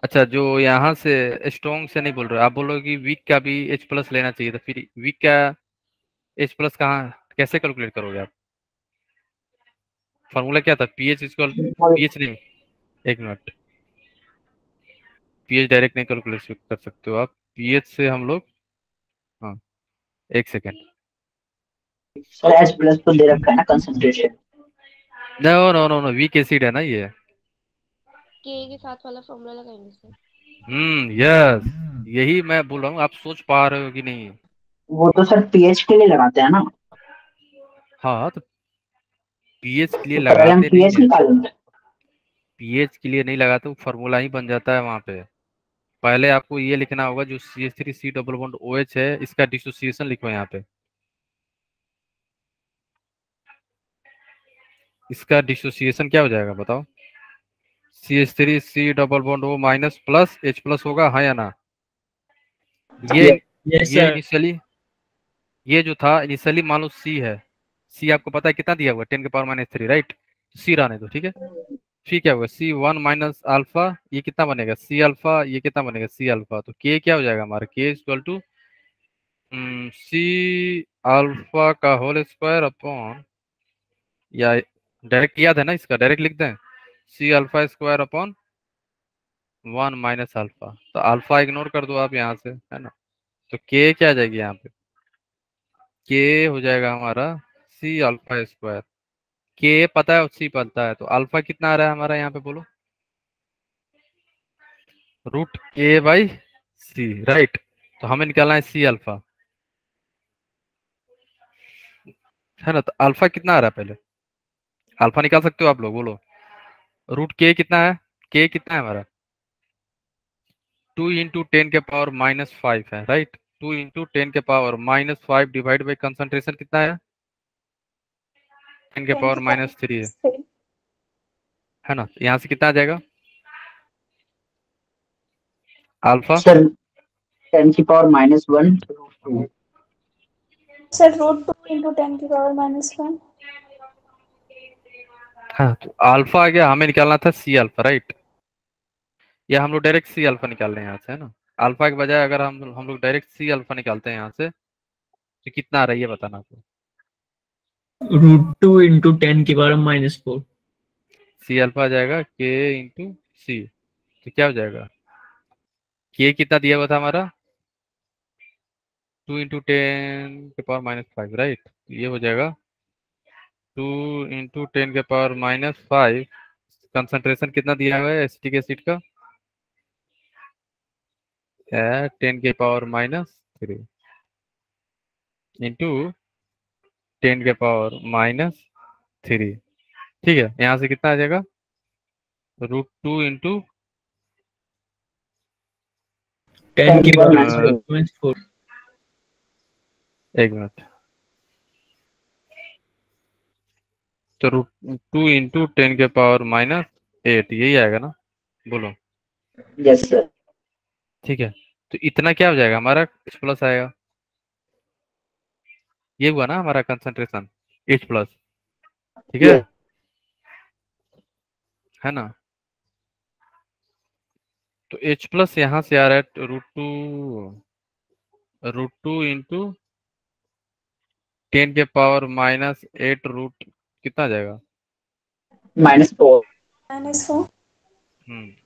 अच्छा, जो यहाँ से स्ट्रॉन्ग से नहीं बोल रहे, आप बोलो कि वीक का भी एच प्लस लेना चाहिए, तो फिर वीक का एच प्लस कहाँ, कैसे कैलकुलेट करोगे आप? फॉर्मूला क्या था, पीएच इक्वल, पीएच नहीं, एक मिनट, पीएच डायरेक्ट नहीं कैलकुलेट कर सकते हो आप, पीएच से हम लोग, हाँ, एक सेकेंड। सर एच प्लस तो दे रखा है ना concentration. No no no no, weak acid है ना ये। के के साथ वाला फॉर्मूला लगाएंगे सर। यस, यही मैं बोल रहा हूँ, आप सोच पा रहे हो कि नहीं। वो तो सर पीएच के लिए लगाते हैं ना, हाँ, तो पीएच के लिए तो पहले हम लगाते नहीं पीएच है, निकालेंगे। पीएच के लिए नहीं लगाते, वो फॉर्मूला ही बन जाता है वहां पे। पहले आपको ये लिखना होगा, जो CH3 डबल बॉन्ड OH है, इसका डिसोसिएशन लिखो यहाँ पे। इसका डिसोसिएशन क्या हो जाएगा बताओ? CH3 double bond O minus plus H plus होगा, हाँ या ना? ये यस ये सर। इनिशियली, ये जो था इनिशियली मान लो C है, C आपको पता है कितना दिया हुआ, 10⁻³ राइट। C रहने दो, ठीक है। फिर क्या होगा, C1 माइनस अल्फा, ये कितना बनेगा C अल्फा, ये कितना बनेगा C अल्फा, तो K क्या हो जाएगा हमारा, K equal to C alpha का होल स्क्वायर अपॉन, या डायरेक्ट याद है ना, इसका डायरेक्ट लिख दें, C alpha square upon 1 minus alpha, तो अल्फा इग्नोर कर दो आप यहाँ से, है ना। तो K क्या आ जाएगी यहाँ पे, K हो जाएगा हमारा C अल्फा स्क्वायर। K पता है और C पता है, तो अल्फा कितना आ रहा है हमारा यहाँ पे, बोलो? √K/C, right. तो हमें निकालना है C अल्फा, है ना। तो अल्फा कितना आ रहा है, पहले अल्फा निकाल सकते हो आप लोग, बोलो। √K कितना है, K कितना है हमारा, 2 × 10⁻⁻5 है, राइट। 2 × 10⁻⁻5 डिवाइड बाई कंसंट्रेशन कितना है, 10⁻³ है ना। यहाँ से कितना आ जाएगा अल्फा? सर 10 की पावर -1 √2। सर √2 into 10 की पावर -1। हाँ, तो अल्फा आ गया, हमें निकालना था सी अल्फा, राइट? या हम लोग डायरेक्ट सी अल्फा निकाल रहे हैं यहाँ से, है ना? अल्फा के बजाय अगर हम लोग डायरेक्ट सी अल्फा निकालते हैं यहाँ से, तो कितना आ रहा है ये बताना आपको। √2 into 10 की पावर -4। सी अल्फा आ जाएगा के इंटू सी, तो क्या हो जाएगा? के कितना दिया हुआ था हमारा? 2 इंटू 10⁻⁵, राइट? तो ये हो जाएगा 2 इंटू 10⁻⁵। कंसंट्रेशन कितना दिया हुआ है एसिटिक एसिड का? 10⁻³ इंटू 10⁻⁻3। ठीक है, यहाँ से कितना आ जाएगा? √2 इंटू 10 की पावर -4। -4। एक मिनट, तो √2 इंटू 10⁻⁸ यही आएगा ना? बोलो। Yes sir. ठीक है, तो इतना क्या हो जाएगा हमारा? H प्लस आएगा। ये हुआ ना हमारा कंसंट्रेशन, H प्लस। ठीक है ना? तो H प्लस यहाँ से आ रहा है √2 इंटू 10⁻⁸ रूट कितना आ जाएगा? -4। -4।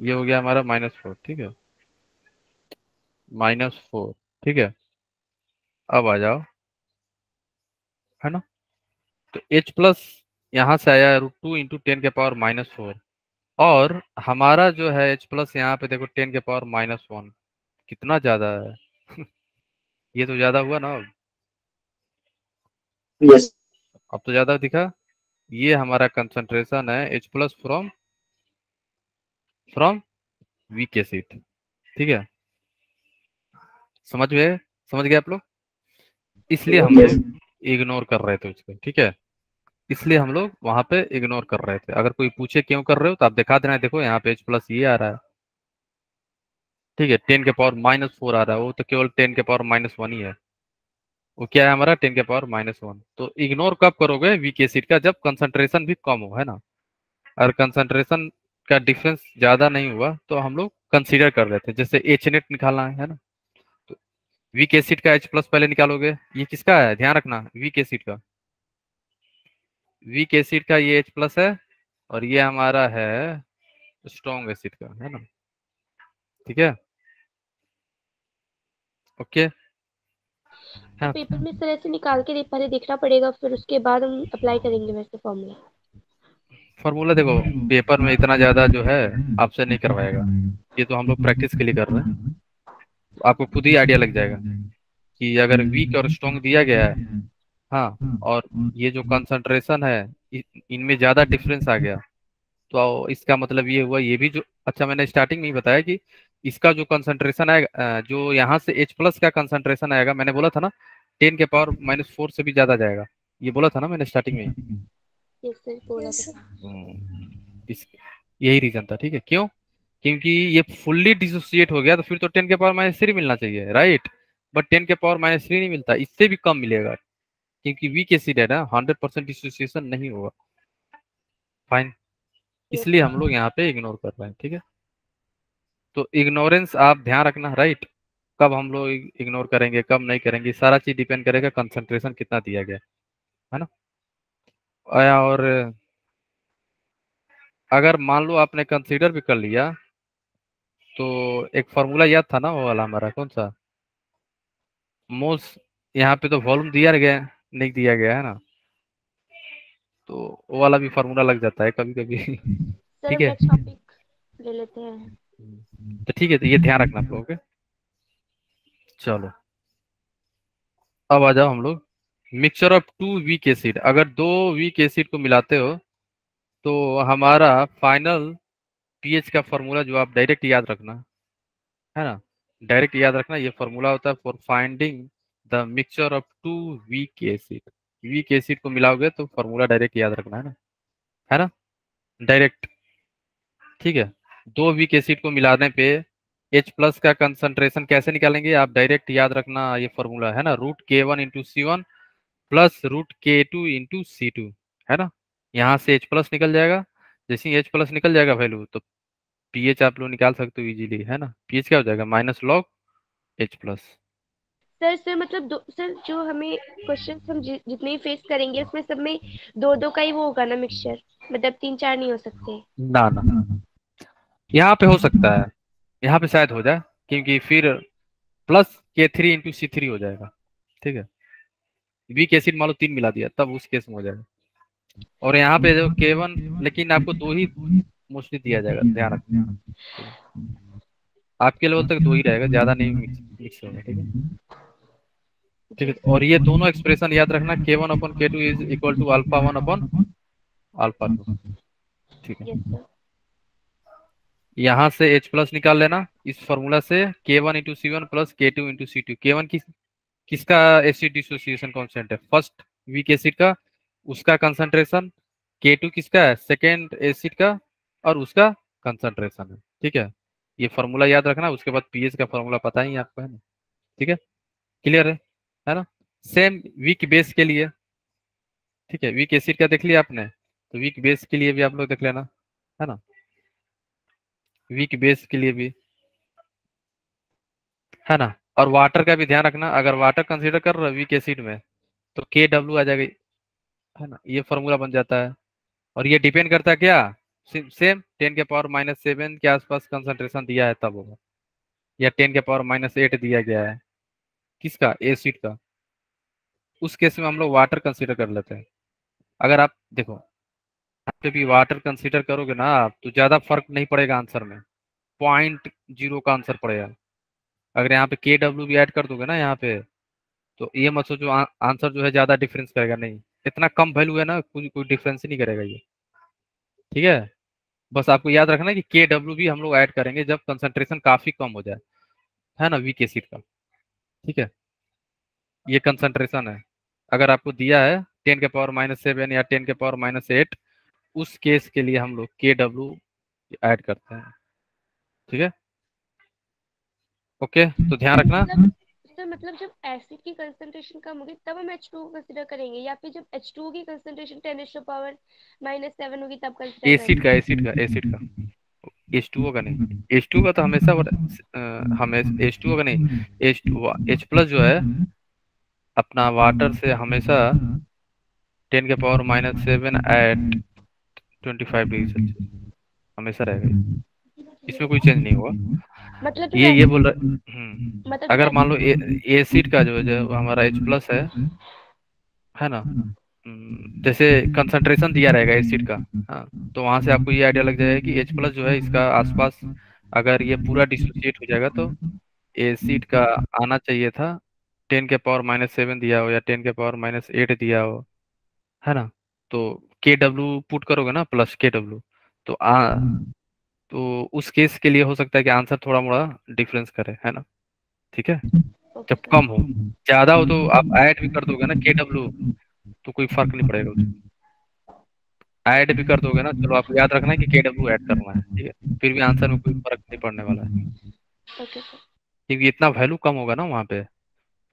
ये हो गया हमारा -4। ठीक है, -4। ठीक है, अब आ जाओ, है ना? तो H प्लस यहाँ से आया √2 इंटू 10⁻⁻4, और हमारा जो है H प्लस यहाँ पे देखो 10⁻⁻1, कितना ज्यादा है। ये तो ज्यादा हुआ ना? यस। अब तो ज्यादा दिखा। ये हमारा कंसंट्रेशन है H plus from weak acid. ठीक है, समझ गए आप लोग? इसलिए हम यस। लोग इग्नोर कर रहे थे उसको। ठीक है, इसलिए हम लोग वहां पे इग्नोर कर रहे थे। अगर कोई पूछे क्यों कर रहे हो, तो आप दिखा देना, देखो यहाँ पे H प्लस ये आ रहा है। ठीक है, 10⁻⁻4 आ रहा है, वो तो केवल 10⁻⁻1 ही है। वो क्या है हमारा? 10⁻⁻1। तो इग्नोर कब करोगे? वीक एसिड का, जब कंसंट्रेशन भी कम हो, है ना? अगर कंसंट्रेशन का डिफरेंस ज्यादा नहीं हुआ तो हम लोग कंसीडर कर रहे थे। जैसे एच नेट निकालना है ना? तो वीक एसिड का H प्लस पहले निकालोगे। ये किसका है, ध्यान रखना, वीक एसिड का। वीक एसिड का ये H प्लस है, और ये हमारा है स्ट्रॉन्ग एसिड का, है ना? ठीक है, ओके। तो हाँ, पेपर में इस तरह से निकाल के पहले देखना पड़ेगा, फिर उसके बाद हम अप्लाई करेंगे वैसे फॉर्मूला। फॉर्मूला देखो, पेपर में इतना ज्यादा जो है आपसे नहीं करवाएगा। ये तो हम लोग प्रैक्टिस के लिए कर रहे हैं। आपको खुद ही आइडिया लग जाएगा कि अगर वीक और स्ट्रॉन्ग दिया गया है, हाँ, और ये जो कंसंट्रेशन है इनमें ज्यादा डिफरेंस आ गया, तो इसका मतलब ये हुआ, ये भी जो, अच्छा मैंने स्टार्टिंग में ही बताया कि इसका जो कंसंट्रेशन आएगा, जो यहाँ से H प्लस का कंसंट्रेशन आएगा, मैंने बोला था ना 10⁻⁻4 से भी ज्यादा जाएगा। ये बोला था ना मैंने स्टार्टिंग में ही। यस सर, बोला Yes, था। sir. इस यही रीजन था। ठीक है, क्यों? क्योंकि ये फुल्ली डिसोसिएट हो गया, तो फिर तो 10⁻³ मिलना चाहिए, राइट? बट 10⁻³ नहीं मिलता, इससे भी कम मिलेगा, क्योंकि वीक एसिड है ना, 100% डिसोसिएशन नहीं होगा। फाइन, इसलिए हम लोग यहाँ पे इग्नोर कर रहे हैं। ठीक है, तो इग्नोरेंस आप ध्यान रखना, राइट? कब हम लोग इग्नोर करेंगे, कब नहीं करेंगे, सारा चीज डिपेंड करेगा कंसंट्रेशन कितना दिया गया है ना? और अगर मान लो आपने कंसीडर भी कर लिया, तो एक फॉर्मूला याद था ना, वो वाला हमारा कौन सा? मोल्स। यहाँ पे तो वॉल्यूम दिया गया नहीं, दिया गया है ना, तो वो वाला भी फॉर्मूला लग जाता है कभी कभी। सर ठीक हम है, नेक्स्ट टॉपिक ले लेते हैं। तो ठीक है, तो ये ध्यान रखना आप लोगों के। चलो, अब आ जाओ हम लोग मिक्सचर ऑफ 2 वीक एसिड। अगर 2 वीक एसिड को मिलाते हो, तो हमारा फाइनल पीएच का फॉर्मूला जो आप डायरेक्ट याद रखना, है ना? डायरेक्ट याद रखना, ये फॉर्मूला होता है for finding the mixture of 2 weak acid. Weak acid को मिलाओगे तो फॉर्मूला डायरेक्ट याद रखना, है ना? डायरेक्ट। ठीक है, 2 वीक एसिड को मिलाने पे H प्लस का कंसंट्रेशन कैसे निकालेंगे आप, डायरेक्ट याद रखना ये फॉर्मूला है ना, root K1 into C1 plus root K2 into C2, है ना। यहाँ से H प्लस निकल जाएगा, जैसे ही H प्लस निकल जाएगा वैल्यू, तो पीएच आप लोग निकाल सकते हो इजीली, है ना। पीएच क्या हो जाएगा, minus log H plus. Sir मतलब सर जो हमें क्वेश्चन हम जितने ही फेस करेंगे उसमें सब में दो दो का ही वो होगा ना मिक्सचर, मतलब 3 4 नहीं हो सकते। ना ना, यहाँ पे हो सकता है, यहाँ पे शायद हो जाए, क्योंकि फिर प्लस K3 इंटू C3 हो जाएगा, ठीक है। वीक एसिड मान लो 3 मिला दिया, तब उस केस में हो जाएगा। और यहाँ पे जो K1, लेकिन आपको 2 ही मोस्टली दिया जाएगा, ध्यान रखना। आपके लेवल तक 2 ही रहेगा, ज्यादा नहीं मिक्स होगा, ठीक है। ठीक है, और ये दोनों एक्सप्रेशन याद रखना, K1 upon K2 is equal to alpha 1 upon alpha 2, ठीक है। Yes sir. यहाँ से H प्लस निकाल लेना इस फॉर्मूला से, K1 into C1 plus K2 into C2। K1 किसका एसिड डिसोसिएशन कांस्टेंट है, फर्स्ट वीक एसिड का, उसका कंसंट्रेशन। K2 किसका है, सेकेंड एसिड का, और उसका कंसंट्रेशन है, ठीक है। ये फॉर्मूला याद रखना, उसके बाद पीएच का फॉर्मूला पता ही है आपको, है ना, ठीक है। क्लियर है ना। सेम वीक बेस के लिए, ठीक है, वीक एसिड का देख लिया आपने, तो वीक बेस के लिए भी आप लोग देख लेना, है ना। वीक बेस के लिए भी, है ना। और वाटर का भी ध्यान रखना, अगर वाटर कंसीडर कर रहे हो वीक एसिड में, तो KW आ जाएगा, है ना, ये फॉर्मूला बन जाता है। और ये डिपेंड करता है क्या, सेम 10⁻⁷ के आसपास कंसंट्रेशन दिया है तब होगा, या 10⁻⁸ दिया गया है, किसका, एसिड का, उस केस में हम लोग वाटर कंसीडर कर लेते हैं। अगर आप देखो, यहाँ पे भी वाटर कंसीडर करोगे ना आप, तो ज्यादा फर्क नहीं पड़ेगा आंसर में, 0.0 का आंसर पड़ेगा। अगर यहाँ पे KW भी ऐड कर दोगे ना यहाँ पे, तो ये मत सोचो आंसर जो है ज्यादा डिफरेंस करेगा, नहीं, इतना कम वैल्यू है ना, कोई डिफरेंस ही नहीं करेगा ये, ठीक है। बस आपको याद रखना कि KW भी हम लोग ऐड करेंगे जब कंसंट्रेशन काफी कम हो जाए, है ना, वीक एसिड का, ठीक है। ये कंसंट्रेशन है, अगर आपको दिया है 10⁻⁷ या 10⁻8, उस केस के लिए हम लोग KW ऐड करते हैं, ठीक है। ओके, तो ध्यान रखना। सर मतलब जब एसिड की कंसंट्रेशन कम होगी तब हम H2 को कंसीडर करेंगे, या फिर जब H2 की कंसंट्रेशन 10⁻⁻7 होगी तब कंसीडर एसिड करेंगे? का H2O का नहीं, H2 का तो हमेशा H2O का नहीं, H प्लस जो है अपना वाटर से हमेशा 10⁻⁷ एट 25 डिग्री सेल्सियस हमेशा रहेगा, इसमें कोई चेंज नहीं होगा। मतलब ये बोल रहा, मतलब अगर मान लो एसिड का जो हमारा H प्लस है ना, जैसे कंसंट्रेशन दिया रहेगा एसिड का, हाँ, तो वहां से आपको ये आइडिया लग जाएगा कि H प्लस जो है इसका आसपास अगर ये पूरा डिसोसिएट हो जाएगा, तो एसिड का आना चाहिए था 10⁻⁷ दिया हो या 10⁻⁸ दिया हो, है ना। तो KW पुट करोगे ना, प्लस KW, तो तो उस केस के लिए हो सकता है कि आंसर थोड़ा मोड़ा डिफरेंस करे, है ना, ठीक है। ओके जब सर। कम हो, ज्यादा हो तो आप ऐड भी कर दोगे ना KW, तो कोई फर्क नहीं पड़ेगा उसमें, ऐड भी कर दोगे ना, चलो आपको याद रखना है कि KW ऐड करना है, ठीक है, फिर भी आंसर में कोई फर्क नहीं पड़ने वाला है, ओके सर। क्योंकि इतना वैल्यू कम होगा ना वहाँ पे,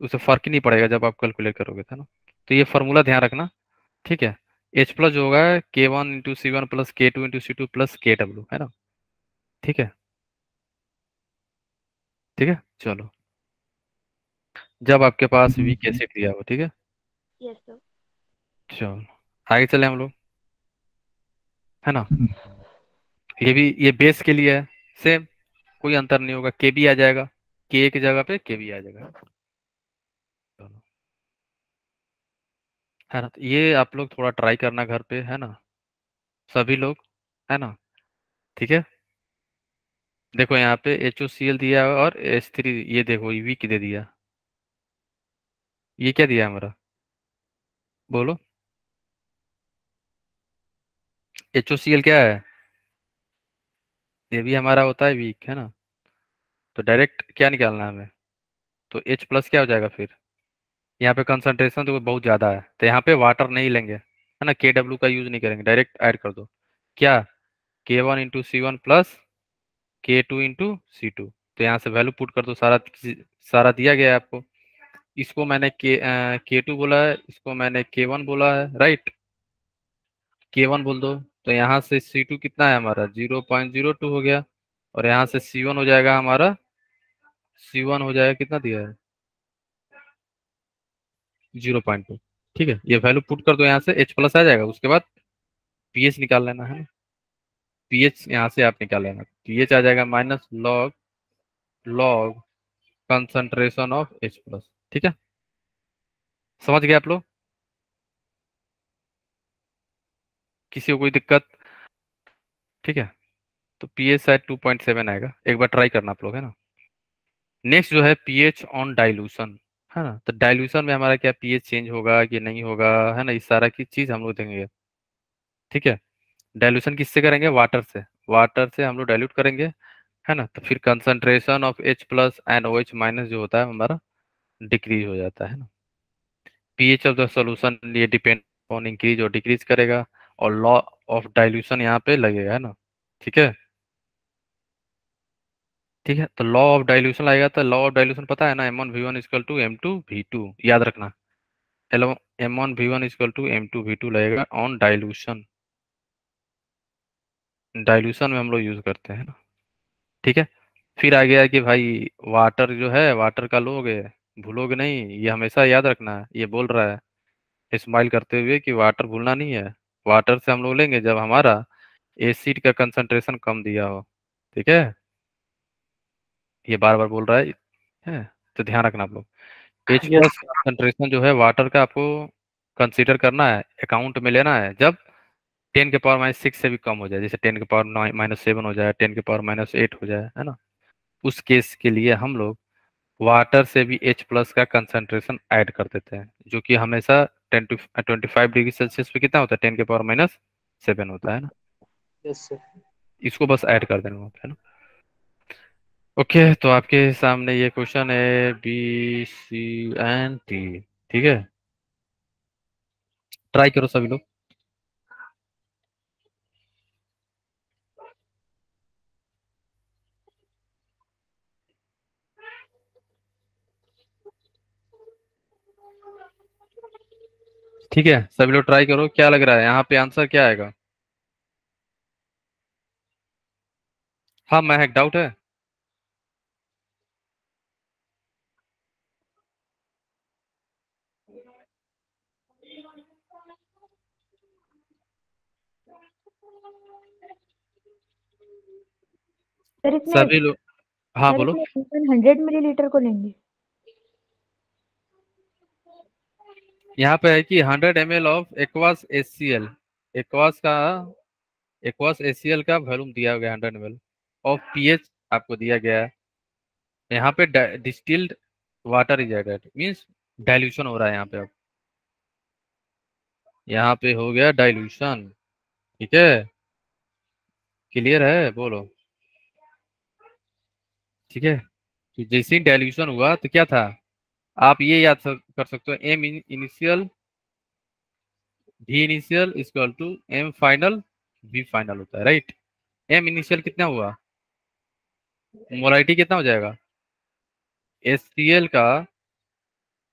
उससे फर्क ही नहीं पड़ेगा जब आप कैलकुलेट करोगे, था ना। तो ये फॉर्मूला ध्यान रखना, ठीक है। H प्लस जो होगा K1 into C1 plus K2 into C2 plus KW, है ना, ठीक है, ठीक है। चलो, जब आपके पास वीक एसिड दिया हो, ठीक है, यस सर। चलो आगे चले हम लोग, है ना। ये बेस के लिए है, सेम, कोई अंतर नहीं होगा, KB आ जाएगा, K की जगह पे KB आ जाएगा, चलो, है ना। तो ये आप लोग थोड़ा ट्राई करना घर पे, है ना, सभी लोग, है ना, ठीक है। देखो यहाँ पे HOCl दिया है और H3, ये देखो ये वीक दे दिया, ये क्या दिया है हमारा, बोलो, HOCl क्या है, ये भी हमारा होता है वीक, है ना। तो डायरेक्ट क्या निकालना है हमें, तो H प्लस क्या हो जाएगा फिर, यहाँ पे कंसंट्रेशन तो बहुत ज्यादा है, तो यहाँ पे वाटर नहीं लेंगे, है ना, KW का यूज नहीं करेंगे, डायरेक्ट ऐड कर दो, क्या, K1 into C1 plus K2 into C2, तो यहाँ से वैल्यू पुट कर दो, सारा दिया गया है आपको। इसको मैंने K2 बोला है, इसको मैंने K1 बोला है, राइट। K1 बोल दो, तो यहाँ से C2 कितना है हमारा 0.02 हो गया, और यहाँ से C1 हो जाएगा हमारा, C1 हो जाएगा कितना दिया है 0.2। ठीक है, ये वैल्यू पुट कर दो, यहाँ से H प्लस आ जाएगा। उसके बाद pH निकाल लेना है ना, pH यहाँ से आप निकाल लेना, pH आ जाएगा minus log concentration of H plus. ठीक है, समझ गए आप लोग? किसी को कोई दिक्कत? ठीक है, तो pH शायद 2.7 आएगा, एक बार ट्राई करना आप लोग, है ना। नेक्स्ट जो है pH ऑन डाइल्यूशन, है ना। तो डाइल्यूशन में हमारा क्या pH चेंज होगा कि नहीं होगा, है ना, इस सारा की चीज हम लोग देखेंगे। ठीक है, डाइल्यूशन किससे करेंगे? वाटर से हम लोग डाइल्यूट करेंगे, है ना। तो फिर concentration of H plus and OH minus जो होता है हमारा डिक्रीज हो जाता है ना। pH ऑफ द सॉल्यूशन ये डिपेंड ऑन इंक्रीज और डिक्रीज करेगा, और लॉ ऑफ डाइल्यूशन यहाँ पे लगेगा, है ना। ठीक है, ठीक है, तो लॉ ऑफ डाइल्यूशन लगेगा। तो लॉ ऑफ डाइल्यूशन पता है ना, M1V1 इक्वल टू M2V2, याद रखना। Hello, M1V1 equal to M2V2 लगेगा ऑन डाइल्यूशन, डाइल्यूशन में हम लोग यूज करते हैं ना। ठीक है, फिर आ गया कि भाई वाटर जो है, वाटर का लोगे, भूलोगे नहीं, ये हमेशा याद रखना है। ये बोल रहा है स्माइल करते हुए कि वाटर भूलना नहीं है। वाटर से हम लोग लेंगे जब हमारा एसिड का कंसंट्रेशन कम दिया हो। ठीक है, ये बार बार बोल रहा है, तो ध्यान रखना आप लोग। H यस प्लस कंसंट्रेशन जो है वाटर का आपको कंसीडर करना है, अकाउंट में लेना है जब 10⁻⁶ से भी कम हो जाए, जैसे 10⁻⁻7 हो जाए, 10⁻�8 हो जाए, है ना। उस केस के लिए हम लोग वाटर से भी H प्लस का कंसंट्रेशन ऐड कर देते हैं, जो कि हमेशा 10 to 25 डिग्री सेल्सियस पे कितना होता है 10⁻⁷ होता है ना। Yes sir. इसको बस ऐड कर देना होता है ना। ओके, तो आपके सामने ये क्वेश्चन है B, C and D। ठीक है, ट्राई करो सभी लोग। ठीक है, सभी लोग ट्राई करो। क्या लग रहा है यहाँ पे आंसर क्या आएगा? हाँ, महक डाउट है? सर इसमें सभी लोग, हाँ सर बोलो। इसमें 100 मिलीलीटर को लेंगे। यहाँ पे है कि 100 ml of aqueous HCl, aqueous HCl का वॉल्यूम दिया गया 100 ml ऑफ pH आपको दिया गया है। यहाँ पे distilled water is added, means dilution हो रहा है यहाँ पे। अब यहाँ पे हो गया डाइल्यूशन। ठीक है, क्लियर है? बोलो। ठीक है, तो जैसे ही डाइल्यूशन हुआ तो क्या था, आप ये याद कर सकते हो, M initial V initial equal to M final V final होता है, राइट। M इनिशियल कितना हुआ, मोलारिटी कितना हो जाएगा, HCl का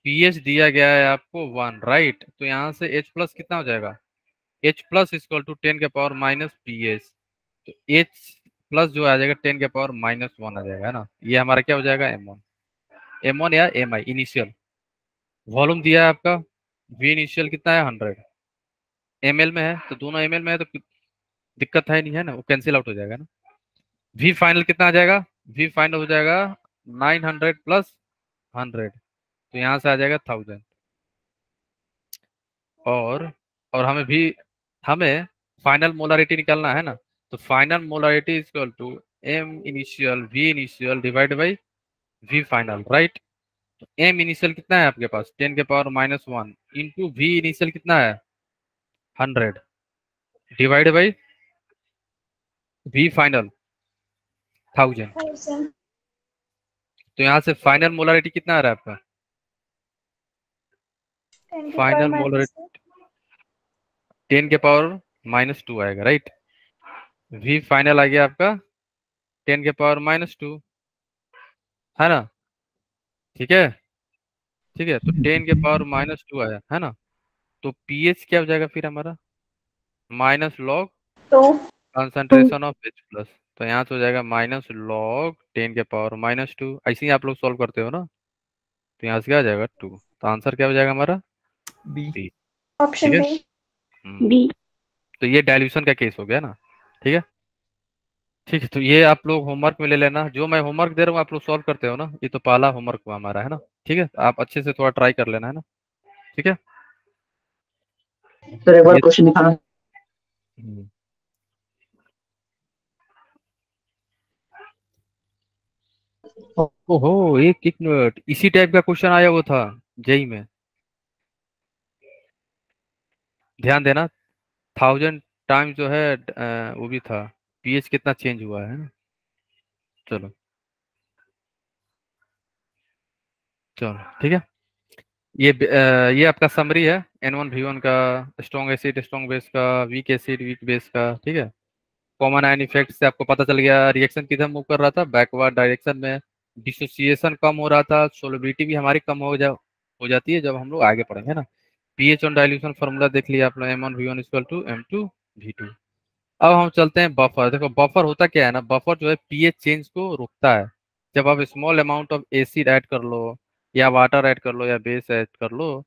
pH दिया गया है आपको 1, राइट। तो यहाँ से H प्लस कितना हो जाएगा, H plus equal to 10⁻⁻ pH, तो H प्लस जो आ जाएगा 10⁻⁻1 आ जाएगा, है ना। ये हमारा क्या हो जाएगा, M1 या Mi इनिशियल। वॉल्यूम दिया है आपका, V इनिशियल कितना है 100 ml में है, तो दोनों ml में है तो दिक्कत है नहीं, है ना, वो कैंसिल आउट हो जाएगा ना। V फाइनल कितना आ जाएगा, V फाइनल हो जाएगा 900 प्लस 100, तो यहाँ से आ जाएगा 1000। और हमें फाइनल मोलारिटी निकालना है ना, तो final molarity equal to M initial V initial divide by V final, right. तो M इनिशियल कितना है आपके पास 10⁻⁻1 इंटू V इनिशियल कितना है 100 डिवाइड बाई V फाइनल 1000। तो यहाँ से फाइनल मोलारिटी कितना आ रहा है आपका, 10 की फाइनल पावर मोलारिटी 10⁻⁻2 आएगा, राइट। V फाइनल आ गया आपका 10⁻⁻2, है ना। ठीक है, ठीक है। तो 10 के पावर -2 आया है ना। तो पीएच क्या हो जाएगा फिर हमारा, माइनस लॉग तो कंसंट्रेशन ऑफ H प्लस। तो यहाँ से हो जाएगा -log 10 के पावर -2। ऐसे ही आप लोग सॉल्व करते हो ना। तो यहाँ से क्या हो जाएगा 2। तो आंसर क्या हो जाएगा हमारा, बी। बी। ठीक ऑप्शन है। बी। बी। तो ये डाइल्यूशन का केस हो गया ना। ठीक है, ठीक है। तो ये आप लोग होमवर्क में ले लेना, जो मैं होमवर्क दे रहा हूँ आप लोग सॉल्व करते हो ना। ये तो पहला होमवर्क हुआ हमारा, है ना। ठीक है, आप अच्छे से थोड़ा ट्राई कर लेना, है ना। ठीक है। सर एक बार ये क्वेश्चन दिखाना। हम्म, ओहो, एक मिनट, इसी टाइप का क्वेश्चन आया हुआ था जेई में, ध्यान देना। 1000 टाइम्स जो है वो भी था, पीएच कितना चेंज हुआ है ना। चलो, चलो, ठीक है। ये आपका समरी है N1V1 का, स्ट्रॉन्ग एसिड स्ट्रॉन्ग बेस का, वीक एसिड वीक बेस का। ठीक है, कॉमन आयन इफेक्ट से आपको पता चल गया रिएक्शन किधर मूव कर रहा था, बैकवर्ड डायरेक्शन में। डिसोसिएशन कम हो रहा था, सोलिबिलिटी भी हमारी कम हो जाती है जब हम लोग आगे पढ़ेंगे, है ना। पीएच ऑन डाइल्यूशन फार्मूला देख लिया आप लोग, M1V1 = M2V2। अब हम चलते हैं बफर। देखो बफर होता क्या है ना, बफर जो है पीएच चेंज को रोकता है। जब आप small amount of acid add कर लो या वाटर ऐड कर लो या बेस ऐड कर लो,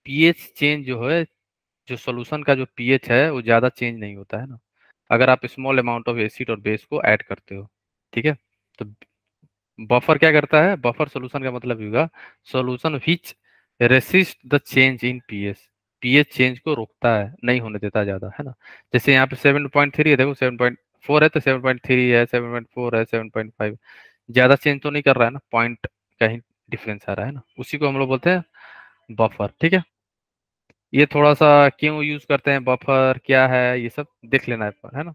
पीएच चेंज जो है, जो सॉल्यूशन का जो पीएच है वो ज़्यादा चेंज नहीं होता है ना, अगर आप स्मॉल अमाउंट ऑफ एसिड और बेस को ऐड करते हो। ठीक है। तो बफर क्या करता है, बफर सॉल्यूशन का मतलब होगा solution which resist the change in pH. PH change को रोकता है, नहीं होने देता ज्यादा, है ना। जैसे यहाँ पे 7.3 है, देखो 7.4 है तो 7.3 है, 7.4 है, 7.5। ज्यादा चेंज तो नहीं कर रहा है ना, पॉइंट का ही डिफरेंस आ रहा है ना, उसी को हम लोग बोलते हैं बफर। ठीक है, ये थोड़ा सा क्यों यूज करते हैं बफर, क्या है, ये सब देख लेना है ना।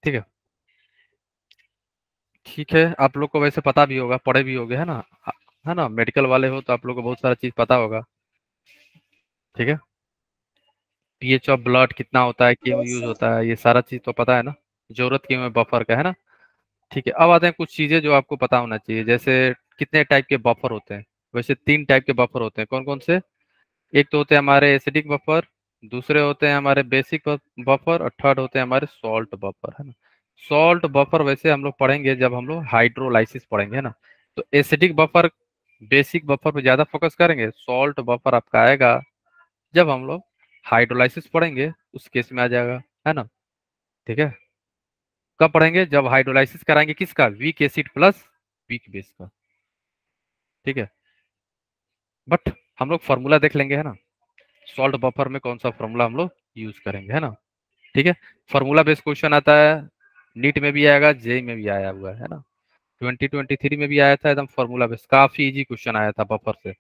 ठीक है, ठीक है। आप लोग को वैसे पता भी होगा, पढ़े भी होगे, है ना। मेडिकल वाले हो तो आप लोग को बहुत सारा चीज पता होगा। ठीक है, पीएच ऑफ ब्लड कितना होता है, क्यों यस यूज सर। होता है, ये सारा चीज तो पता है ना, जरूरत क्यों है बफर का, है ना। ठीक है, अब आते हैं कुछ चीजें जो आपको पता होना चाहिए, जैसे कितने टाइप के बफर होते हैं। वैसे 3 टाइप के बफर होते हैं, कौन कौन से। एक तो होते हैं हमारे एसिडिक बफर, दूसरे होते हैं हमारे बेसिक बफर, और थर्ड होते हैं हमारे सॉल्ट बफर, है ना। सॉल्ट बफर वैसे हम लोग पढ़ेंगे जब हम लोग हाइड्रोलाइसिस पढ़ेंगे, है ना। तो एसिडिक बफर बेसिक बफर पे ज्यादा फोकस करेंगे, सॉल्ट बफर आपका आएगा जब हम लोग हाइड्रोलाइसिस पढ़ेंगे, उस केस में आ जाएगा, है ना। ठीक है, कब पढ़ेंगे, जब हाइड्रोलाइसिस कराएंगे किसका, weak acid plus weak base का। ठीक है, बट हम लोग फार्मूला देख लेंगे, है ना, सॉल्ट बफर में कौन सा फार्मूला हम लोग यूज करेंगे, है ना। ठीक है, फार्मूला बेस्ड क्वेश्चन आता है, नीट में भी आएगा, जेई में भी आया हुआ है ना। 2023 में भी आया था, एकदम फार्मूला बेस्ड, काफी इजी क्वेश्चन आया था बफर से,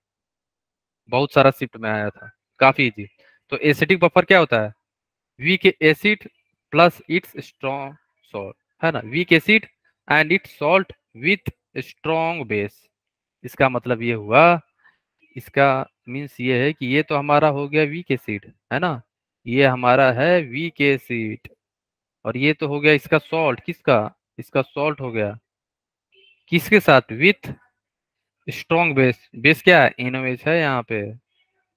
बहुत सारा शिफ्ट में आया था, काफी इजी। तो एसिडिक बफर क्या होता है, weak acid plus it's strong salt, है ना, weak acid and it's salt with strong base. इसका मतलब ये हुआ, इसका मीन्स ये है कि ये तो हमारा हो गया वीक एसिड, है ना, ये हमारा है वीक एसिड, और ये तो हो गया इसका सॉल्ट, किसका, इसका सॉल्ट हो गया किसके साथ, विथ स्ट्रॉन्ग बेस। बेस क्या है, NOH है यहाँ पे,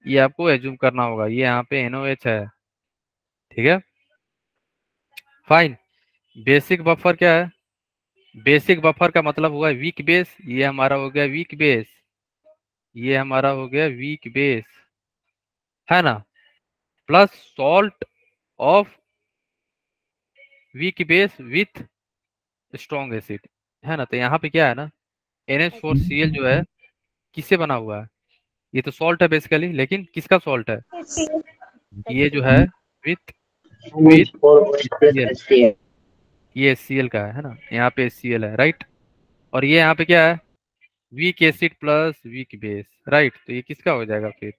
ये आपको एज्यूम करना होगा, ये यहाँ पे NOH है। ठीक है, फाइन। बेसिक बफर क्या है, बेसिक बफर का मतलब हुआ वीक बेस, ये हमारा हो गया वीक बेस, ये हमारा हो गया वीक बेस, है ना, plus salt of weak base with strong acid, है ना। तो यहाँ पे क्या है ना, NH4Cl जो है किससे बना हुआ है, ये तो सॉल्ट है बेसिकली, लेकिन किसका सॉल्ट है, ये जो है विथ विथ Cl, ये HCl का है ना, यहाँ पे HCl है, राइट। और ये यहाँ पे क्या है, weak acid plus weak base, right. तो ये किसका हो जाएगा फिर,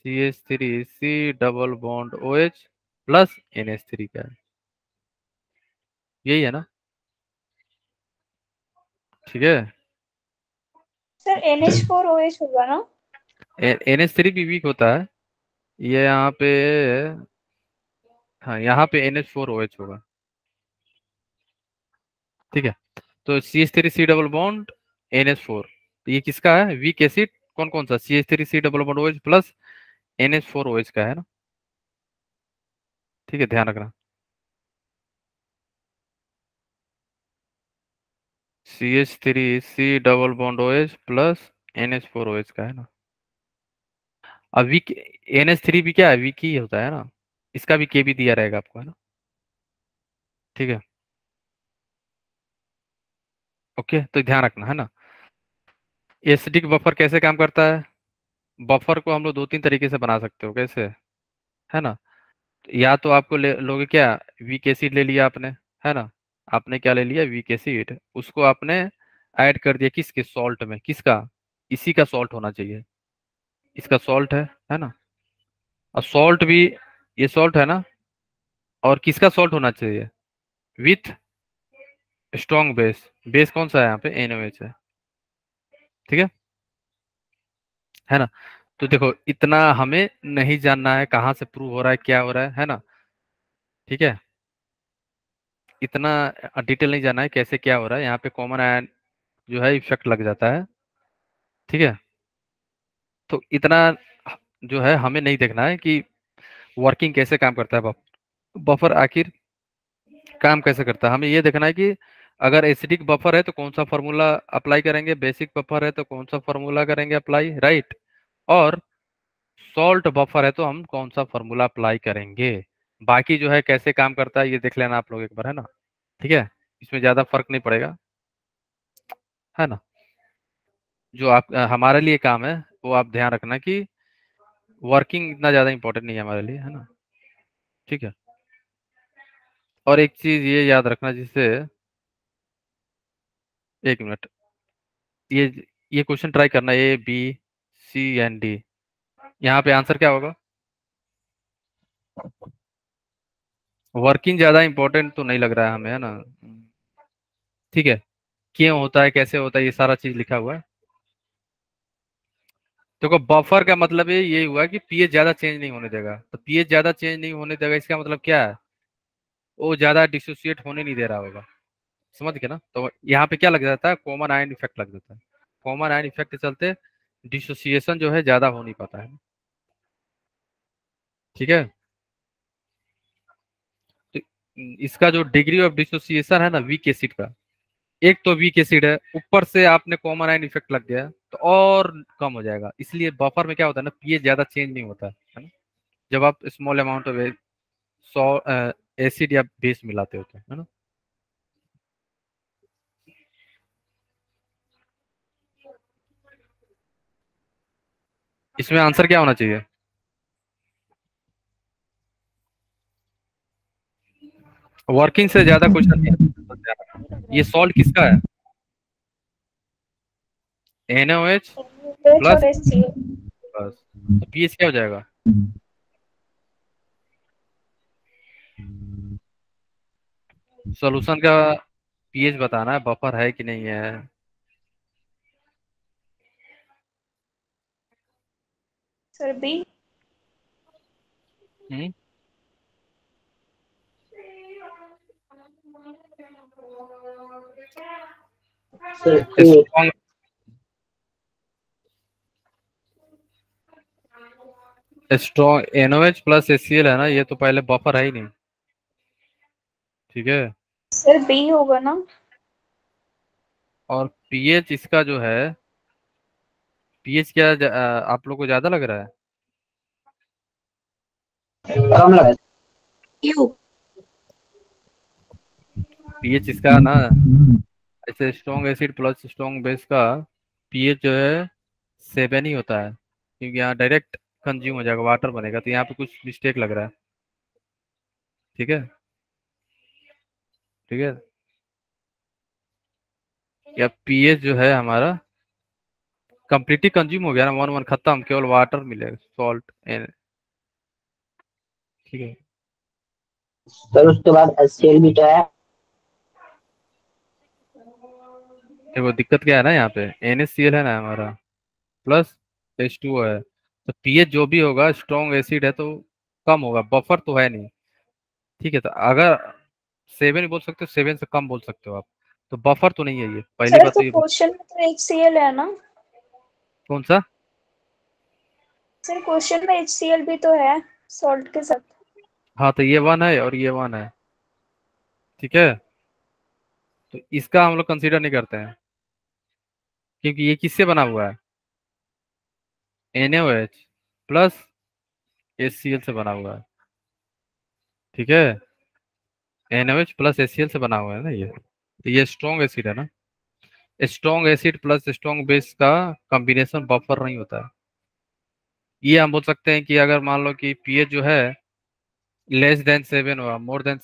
CH3 double bond OH plus NH3 का है, यही है ना। ठीक है, सर NH4OH होगा ना। NH3 भी वीक होता है, ये यहाँ पे, हाँ यहाँ पे NH4OH होगा। ठीक है, तो CH3 डबल बॉन्ड NH4, तो ये किसका है? वीक एसिड कौन कौन सा? CH3 double bond OH plus NH4 OH का है ना। ठीक है, ध्यान रखना। CH3 double bond OH plus NH4 OH का है ना। अब वीक NH3 भी क्या है? वीक ही होता है ना, इसका भी K भी दिया रहेगा आपको, है ना। ठीक है, ओके, तो ध्यान रखना है ना। एसिडिक बफर कैसे काम करता है? बफर को हम लोग 2-3 तरीके से बना सकते हो, कैसे, है ना। या तो आपको लोगे क्या, वीक एसिड ले लिया आपने, है ना। आपने क्या ले लिया? वीक एसिड, उसको आपने ऐड कर दिया किसके? सॉल्ट में। किसका? इसी का सॉल्ट होना चाहिए, इसका सॉल्ट है ना। और सॉल्ट भी, ये सॉल्ट है ना, और किसका सॉल्ट होना चाहिए? With strong base. बेस कौन सा है यहाँ पे? NaOH है। ठीक है ना। तो देखो, इतना हमें नहीं जानना है कहाँ से प्रूव हो रहा है, क्या हो रहा है ना। ठीक है, इतना डिटेल नहीं जाना है कैसे क्या हो रहा है। यहाँ पे कॉमन आयन जो है इफेक्ट लग जाता है। ठीक है, तो इतना जो है हमें नहीं देखना है कि वर्किंग कैसे काम करता है बफर आखिर काम कैसे करता है। हमें ये देखना है कि अगर एसिडिक बफर है तो कौन सा फॉर्मूला अप्लाई करेंगे, बेसिक बफर है तो कौन सा फॉर्मूला करेंगे अप्लाई, राइट। और सॉल्ट बफर है तो हम कौन सा फॉर्मूला अप्लाई करेंगे। बाकी जो है कैसे काम करता है ये देख लेना आप लोग एक बार, है ना। ठीक है, इसमें ज्यादा फर्क नहीं पड़ेगा, है ना। जो आप हमारे लिए काम है वो आप ध्यान रखना कि वर्किंग इतना ज्यादा इंपॉर्टेंट नहीं है हमारे लिए, है ना। ठीक है, और एक चीज ये याद रखना, जिससे, एक मिनट, ये ये क्वेश्चन ट्राई करना, A B C and D, यहाँ पे आंसर क्या होगा? वर्किंग ज्यादा इंपॉर्टेंट तो नहीं लग रहा है हमें, है ना। ठीक है, क्यों होता है, कैसे होता है, ये सारा चीज लिखा हुआ है। देखो, बफर का मतलब ये हुआ कि पीएच ज्यादा चेंज नहीं होने देगा। तो पीएच ज्यादा चेंज नहीं होने देगा, इसका मतलब क्या है? वो ज्यादा डिसोसिएट होने नहीं दे रहा होगा। समझ गए ना। तो यहाँ पे क्या लग जाता है? कॉमन आयन इफेक्ट लग जाता है। कॉमन आयन इफेक्ट के चलते डिसोसिएशन जो है ज्यादा हो नहीं पाता है। ठीक है, तो इसका जो डिग्री ऑफ डिसोसिएशन है ना वीक एसिड का, एक तो वीक एसिड है, ऊपर से आपने कॉमन आयन इफेक्ट लग गया तो और कम हो जाएगा। इसलिए बफर में क्या होता है ना, पीएच ज्यादा चेंज नहीं होता है ना, जब आप स्मॉल अमाउंट ऑफ एसिड या बेस मिलाते होते हैं, है ना। इसमें आंसर क्या होना चाहिए? वर्किंग से ज्यादा कुछ नहीं है। ये सॉल्ट किसका है? NaOH NaOH प्लस, और HCl। बस। तो पीएच क्या हो जाएगा? सॉल्यूशन का पीएच बताना है, बफर है कि नहीं है। Sir B। Hmm, sir A। Strong strong NaOH plus HCl है ना, ये तो पहले बफर है ही नहीं। ठीक है, सर B होगा ना। और पीएच इसका जो है, पीएच क्या आप लोग को ज्यादा लग रहा है? कम लगा। पीएच इसका ना, ऐसे strong acid plus strong base का पीएच जो है 7 ही होता है, क्योंकि यहाँ डायरेक्ट कंज्यूम हो जाएगा, वाटर बनेगा, तो यहाँ पे कुछ मिस्टेक लग रहा है। ठीक है, ठीक है, या पीएच जो है हमारा कंप्लीटली कंज्यूम हो गया ना, 1-1 खत्म, केवल वाटर मिलेगा, सॉल्ट। ठीक है, सर उसके बाद HCl भी तो है। देखो दिक्कत क्या है ना, यहाँ पे NaCl है ना हमारा, प्लस H2O है, तो पीएच जो भी होगा स्ट्रॉन्ग एसिड है तो कम होगा, बफर तो है नहीं। ठीक है, तो अगर 7 बोल सकते हो, 7 से कम बोल सकते हो आप। तो बफर तो नहीं है ये, पहली सर बात तो तो ये। क्वेश्चन में तो HCl है ना? कौन सा? सर क्वेश्चन में HCl भी तो है सॉल्ट के साथ। हाँ तो ये 1 है और ये 1 है, ठीक है। तो इसका हम लोग कंसीडर नहीं करते हैं, क्योंकि ये किससे बना हुआ है, NaOH प्लस HCl से बना हुआ है, ठीक है। NaOH प्लस HCl से बना हुआ है ना ये, तो ये स्ट्रॉन्ग एसिड है ना। Strong acid plus strong base का कॉम्बिनेशन बफर नहीं होता है। ये हम बोल सकते हैं कि अगर मान लो कि pH जो है लेस देन 7 हुआ, मोर देन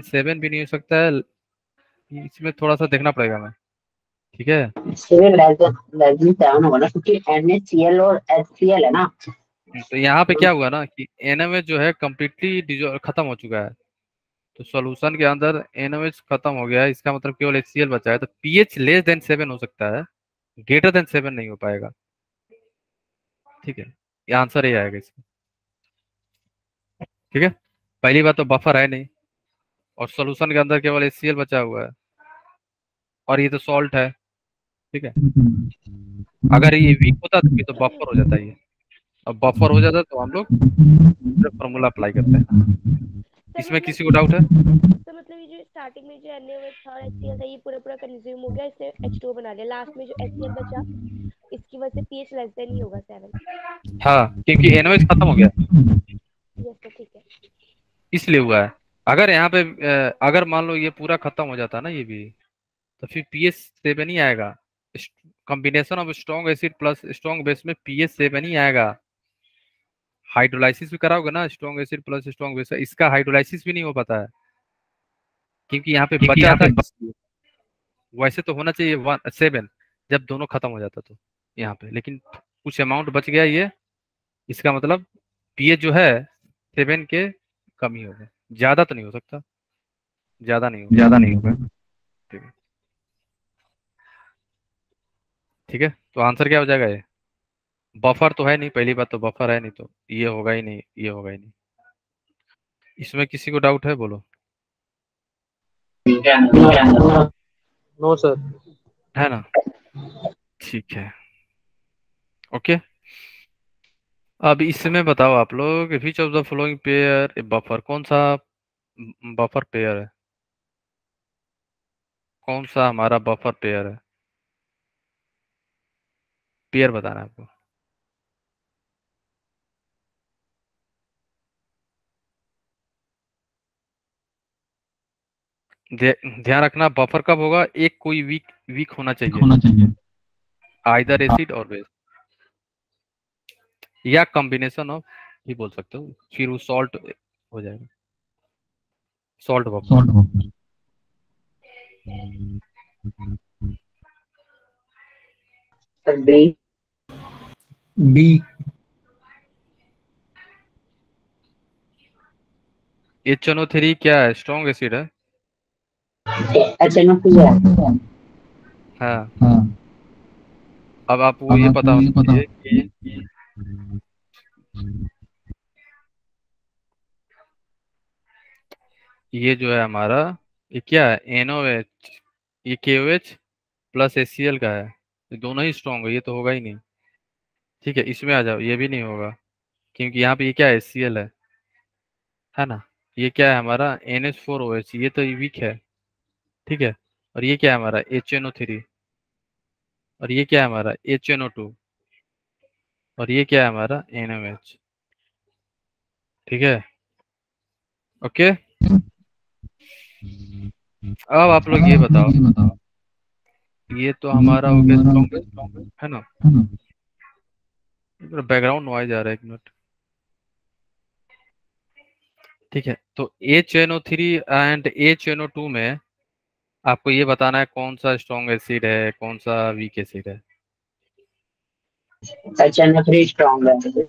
7 भी नहीं हो सकता है, इसमें थोड़ा सा देखना पड़ेगा हमें, ठीक है। सिविल लेस देन 7 होगा ना, क्योंकि NaCl और HCl है ना। तो यहाँ पे क्या हुआ ना कि NaOH जो है कम्प्लीटली खत्म हो चुका है, तो सॉल्यूशन के अंदर NaOH खत्म हो गया है, इसका मतलब केवल HCl बचा है। तो pH लेस देन 7 हो सकता है, greater than 7 नहीं हो पाएगा, ठीक है। ये आंसर ये आएगा इसका, ठीक है। पहली बात तो बफर है नहीं, और सॉल्यूशन के अंदर केवल HCl बचा हुआ है, और ये तो सॉल्ट है, ठीक है। अगर ये वीक होता तो फिर तो बफर हो जाता है ये, अब बफर हो जाता तो हम लोग फॉर्मूला अप्लाई करते हैं। सर इसमें मतलब किसी को डाउट है? तो मतलब ये जो स्टार्टिंग में जो NaOH था और HCl था ये पूरा पूरा कंज्यूम हो गया, इससे H2O बना लिया, लास्ट में जो HCl बचा इसकी वजह से pH लेस देन ही होगा 7। हाँ, क्योंकि NaOH खत्म हो गया यस सर ठीक है। इसलिए हुआ है। अगर यहाँ पे अगर मान लो ये पूरा खत्म हो जाता ना ये भी, तो फिर pH 7 ही आएगा। Combination of strong acid plus strong base में pH 7 ही आएगा। हाइड्रोलाइसिस भी कराओगे ना, strong acid plus strong base, इसका हाइड्रोलाइसिस भी नहीं हो पाता है, क्योंकि यहाँ पे बचा था इसलिए। वैसे तो होना चाहिए 7 जब दोनों खत्म हो जाता तो यहाँ पे, लेकिन कुछ अमाउंट बच गया ये, इसका मतलब pH जो है 7 के कम ही होगा, ज्यादा तो नहीं हो सकता, ज्यादा नहीं होगा, ठीक है। ठीक है, तो आंसर क्या हो जाएगा ये, बफर तो है नहीं, पहली बात तो बफर है नहीं, तो ये होगा ही नहीं, ये होगा ही नहीं। इसमें किसी को डाउट है, बोलो। No sir. है ना, ठीक है, ओके। अब इसमें बताओ आप लोग, which of the following pair A buffer, कौन सा बफर पेयर है, कौन सा हमारा बफर पेयर है, पेयर बताना है आपको। ध्यान रखना बफर कब होगा, एक कोई वीक वीक होना चाहिए, आइदर एसिड और बेस, या कॉम्बिनेशन ऑफ भी बोल सकते हो, फिर वो सॉल्ट हो जाएगा, salt buffer. B. B. HNO3 क्या है, स्ट्रॉन्ग एसिड है। HNO2 है। हाँ, हाँ। अब आपको अब ये आपको पता ये होना पता चाहिए कि ये जो है हमारा, ये क्या है, NOH, ये KOH प्लस HCl का है, ये दोनों ही स्ट्रॉन्ग है, ये तो होगा ही नहीं, ठीक है। इसमें आ जाओ, ये भी नहीं होगा, क्योंकि यहाँ पे ये क्या है, HCl है ना। ये क्या है हमारा, NH4OH, ये तो वीक है, ठीक है। और ये क्या है हमारा, HNO3, और ये क्या है हमारा, HNO2, और ये क्या है हमारा, NOH, ठीक है, ओके। अब आप लोग ये बताओ, ये तो हमारा हो गया स्ट्रॉन्ग है ना। बैकग्राउंड नॉइज आ रहा है, एक मिनट, ठीक है। तो HNO3 एंड HNO2 में आपको ये बताना है कौन सा स्ट्रॉन्ग एसिड है, कौन सा वीक एसिड है। HNO3 स्ट्रॉन्ग है।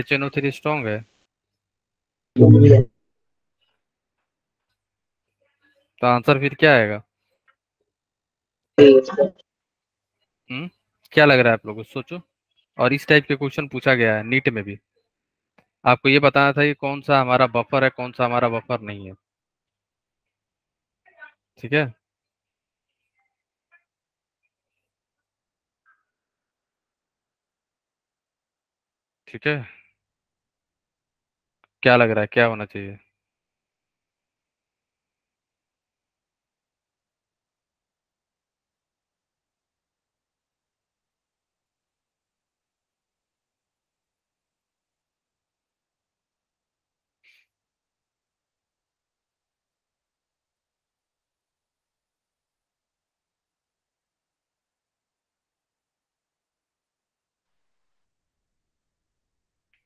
HNO3 स्ट्रॉन्ग है, तो आंसर फिर क्या आएगा। क्या लग रहा है आप लोगों को, सोचो। और इस टाइप के क्वेश्चन पूछा गया है नीट में भी, आपको ये बताना था कि कौन सा हमारा बफर है, कौन सा हमारा बफर नहीं है। ठीक है, ठीक है, क्या लग रहा है क्या होना चाहिए?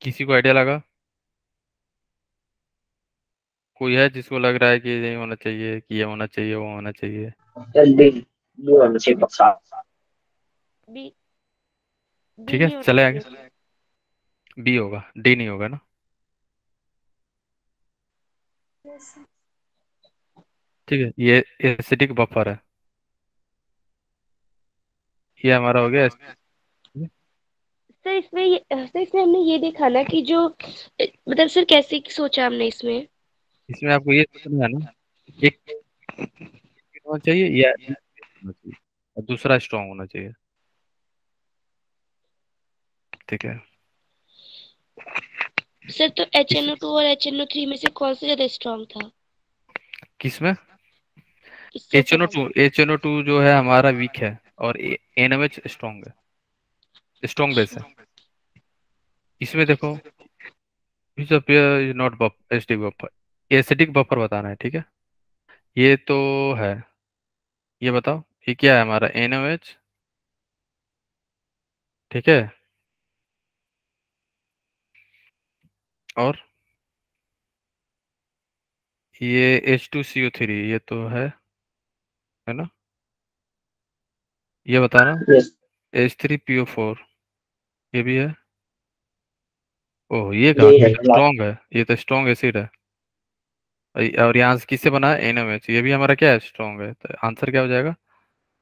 किसी को आइडिया लगा? कोई है जिसको लग रहा है कि ये होना चाहिए, कि ये होना चाहिए, वो होना चाहिए? सर डी, डी होना चाहिए पक्का। बी, बी ठीक है, नहीं होना चले आगे। चाहिए। बी होगा, डी नहीं होगा ना। Yes, sir. ठीक है, ये एसिडिक बफर है, ये हमारा हो गया। सर इसमें हमने ये देखा ना कि जो मतलब सर कैसे सोचा हमने इसमें। इसमें आपको ये सोचना है ना, एक होना चाहिए या होना चाहिए और दूसरा स्ट्रांग होना चाहिए। ठीक है, सर तो इस HNO2 और HNO3 में से कौन सा ज्यादा स्ट्रांग था? किसमें? इससे ऊपर HNO2, HNO2 जो है हमारा वीक है और NaOH स्ट्रांग है, स्ट्रांग बेस है। इसमें देखो, not buff acidic buffer, acidic buffer बताना है। ठीक है, ये तो है, ये बताओ ये क्या है हमारा? NaOH। ठीक है, और ये H2CO3, ये तो है ना, ये बताना। यस, H3PO4, ये भी है। ओह, ये कहाँ ये से है लास्ट। स्ट्रॉन्ग है, ये तो स्ट्रॉन्ग एसिड है। और यहाँ से किससे बना है? NaOH, ये भी हमारा क्या है? स्ट्रॉन्ग है। तो आंसर क्या हो जाएगा?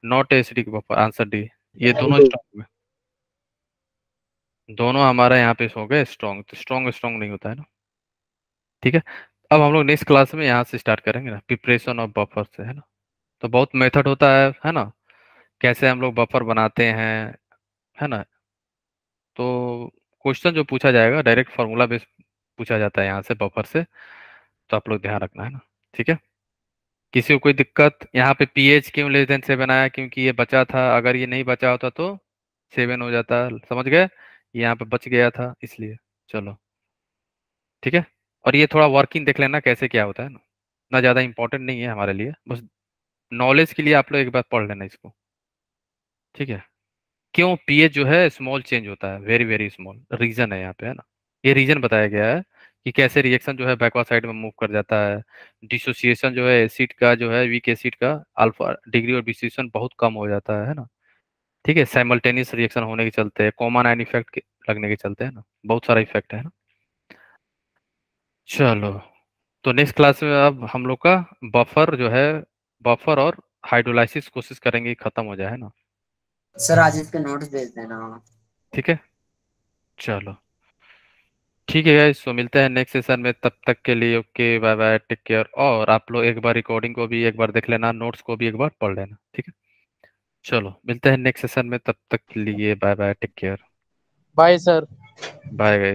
Not acidic buffer, answer D. ये दोनों बिल्कुल। स्ट्रॉन्ग है, दोनों हमारा यहाँ पे हो गए स्ट्रॉन्ग। तो स्ट्रॉन्ग स्ट्रॉन्ग नहीं होता है ना। ठीक है, अब हम लोग नेक्स्ट क्लास में यहाँ से स्टार्ट करेंगे ना, प्रिपरेशन ऑफ बफर से, है ना। तो बहुत मेथड होता है ना, कैसे हम लोग बफर बनाते हैं, है ना। तो क्वेश्चन जो पूछा जाएगा डायरेक्ट फार्मूला बेस पूछा जाता है यहाँ से, बफर से। तो आप लोग ध्यान रखना, है ना। ठीक है, किसी को कोई दिक्कत? यहाँ पे pH क्यों लेस देन 7 आया? क्योंकि ये बचा था, अगर ये नहीं बचा होता तो 7 हो जाता, समझ गए। ये यहाँ पे बच गया था इसलिए। चलो, ठीक है। और ये थोड़ा वर्किंग देख लेना कैसे क्या होता है ना, ना ज़्यादा इंपॉर्टेंट नहीं है हमारे लिए, बस नॉलेज के लिए आप लोग एक बार पढ़ लेना इसको। ठीक है, क्यों pH जो है स्मॉल चेंज होता है, वेरी वेरी स्मॉल, रीजन है यहाँ पे, है ना। ये रीजन बताया गया है कि कैसे रिएक्शन जो है बैकवर्ड साइड में मूव कर जाता है। डिसोसिएशन जो है एसिड का, जो है वीक एसिड का अल्फा डिग्री और डिसोसिएशन बहुत कम हो जाता है ना। ठीक है, साइमल्टेनियस रिएक्शन होने के चलते, कॉमन आयन इफेक्ट लगने के चलते, है ना, बहुत सारा इफेक्ट है ना। चलो, तो नेक्स्ट क्लास में अब हम लोग का बफर जो है, बफर और हाइड्रोलाइसिस कोशिश करेंगे कि खत्म हो जाए, है ना। सर आज इसके नोट्स भेज देना। ठीक है, चलो, ठीक है गाइस, तो मिलते हैं नेक्स्ट सेशन में, तब तक के लिए okay, bye bye, take care. और आप लोग एक बार रिकॉर्डिंग को भी एक बार देख लेना, नोट्स को भी एक बार पढ़ लेना। ठीक है, चलो मिलते हैं नेक्स्ट सेशन में, तब तक के लिए bye bye, take care, bye sir. Bye guys.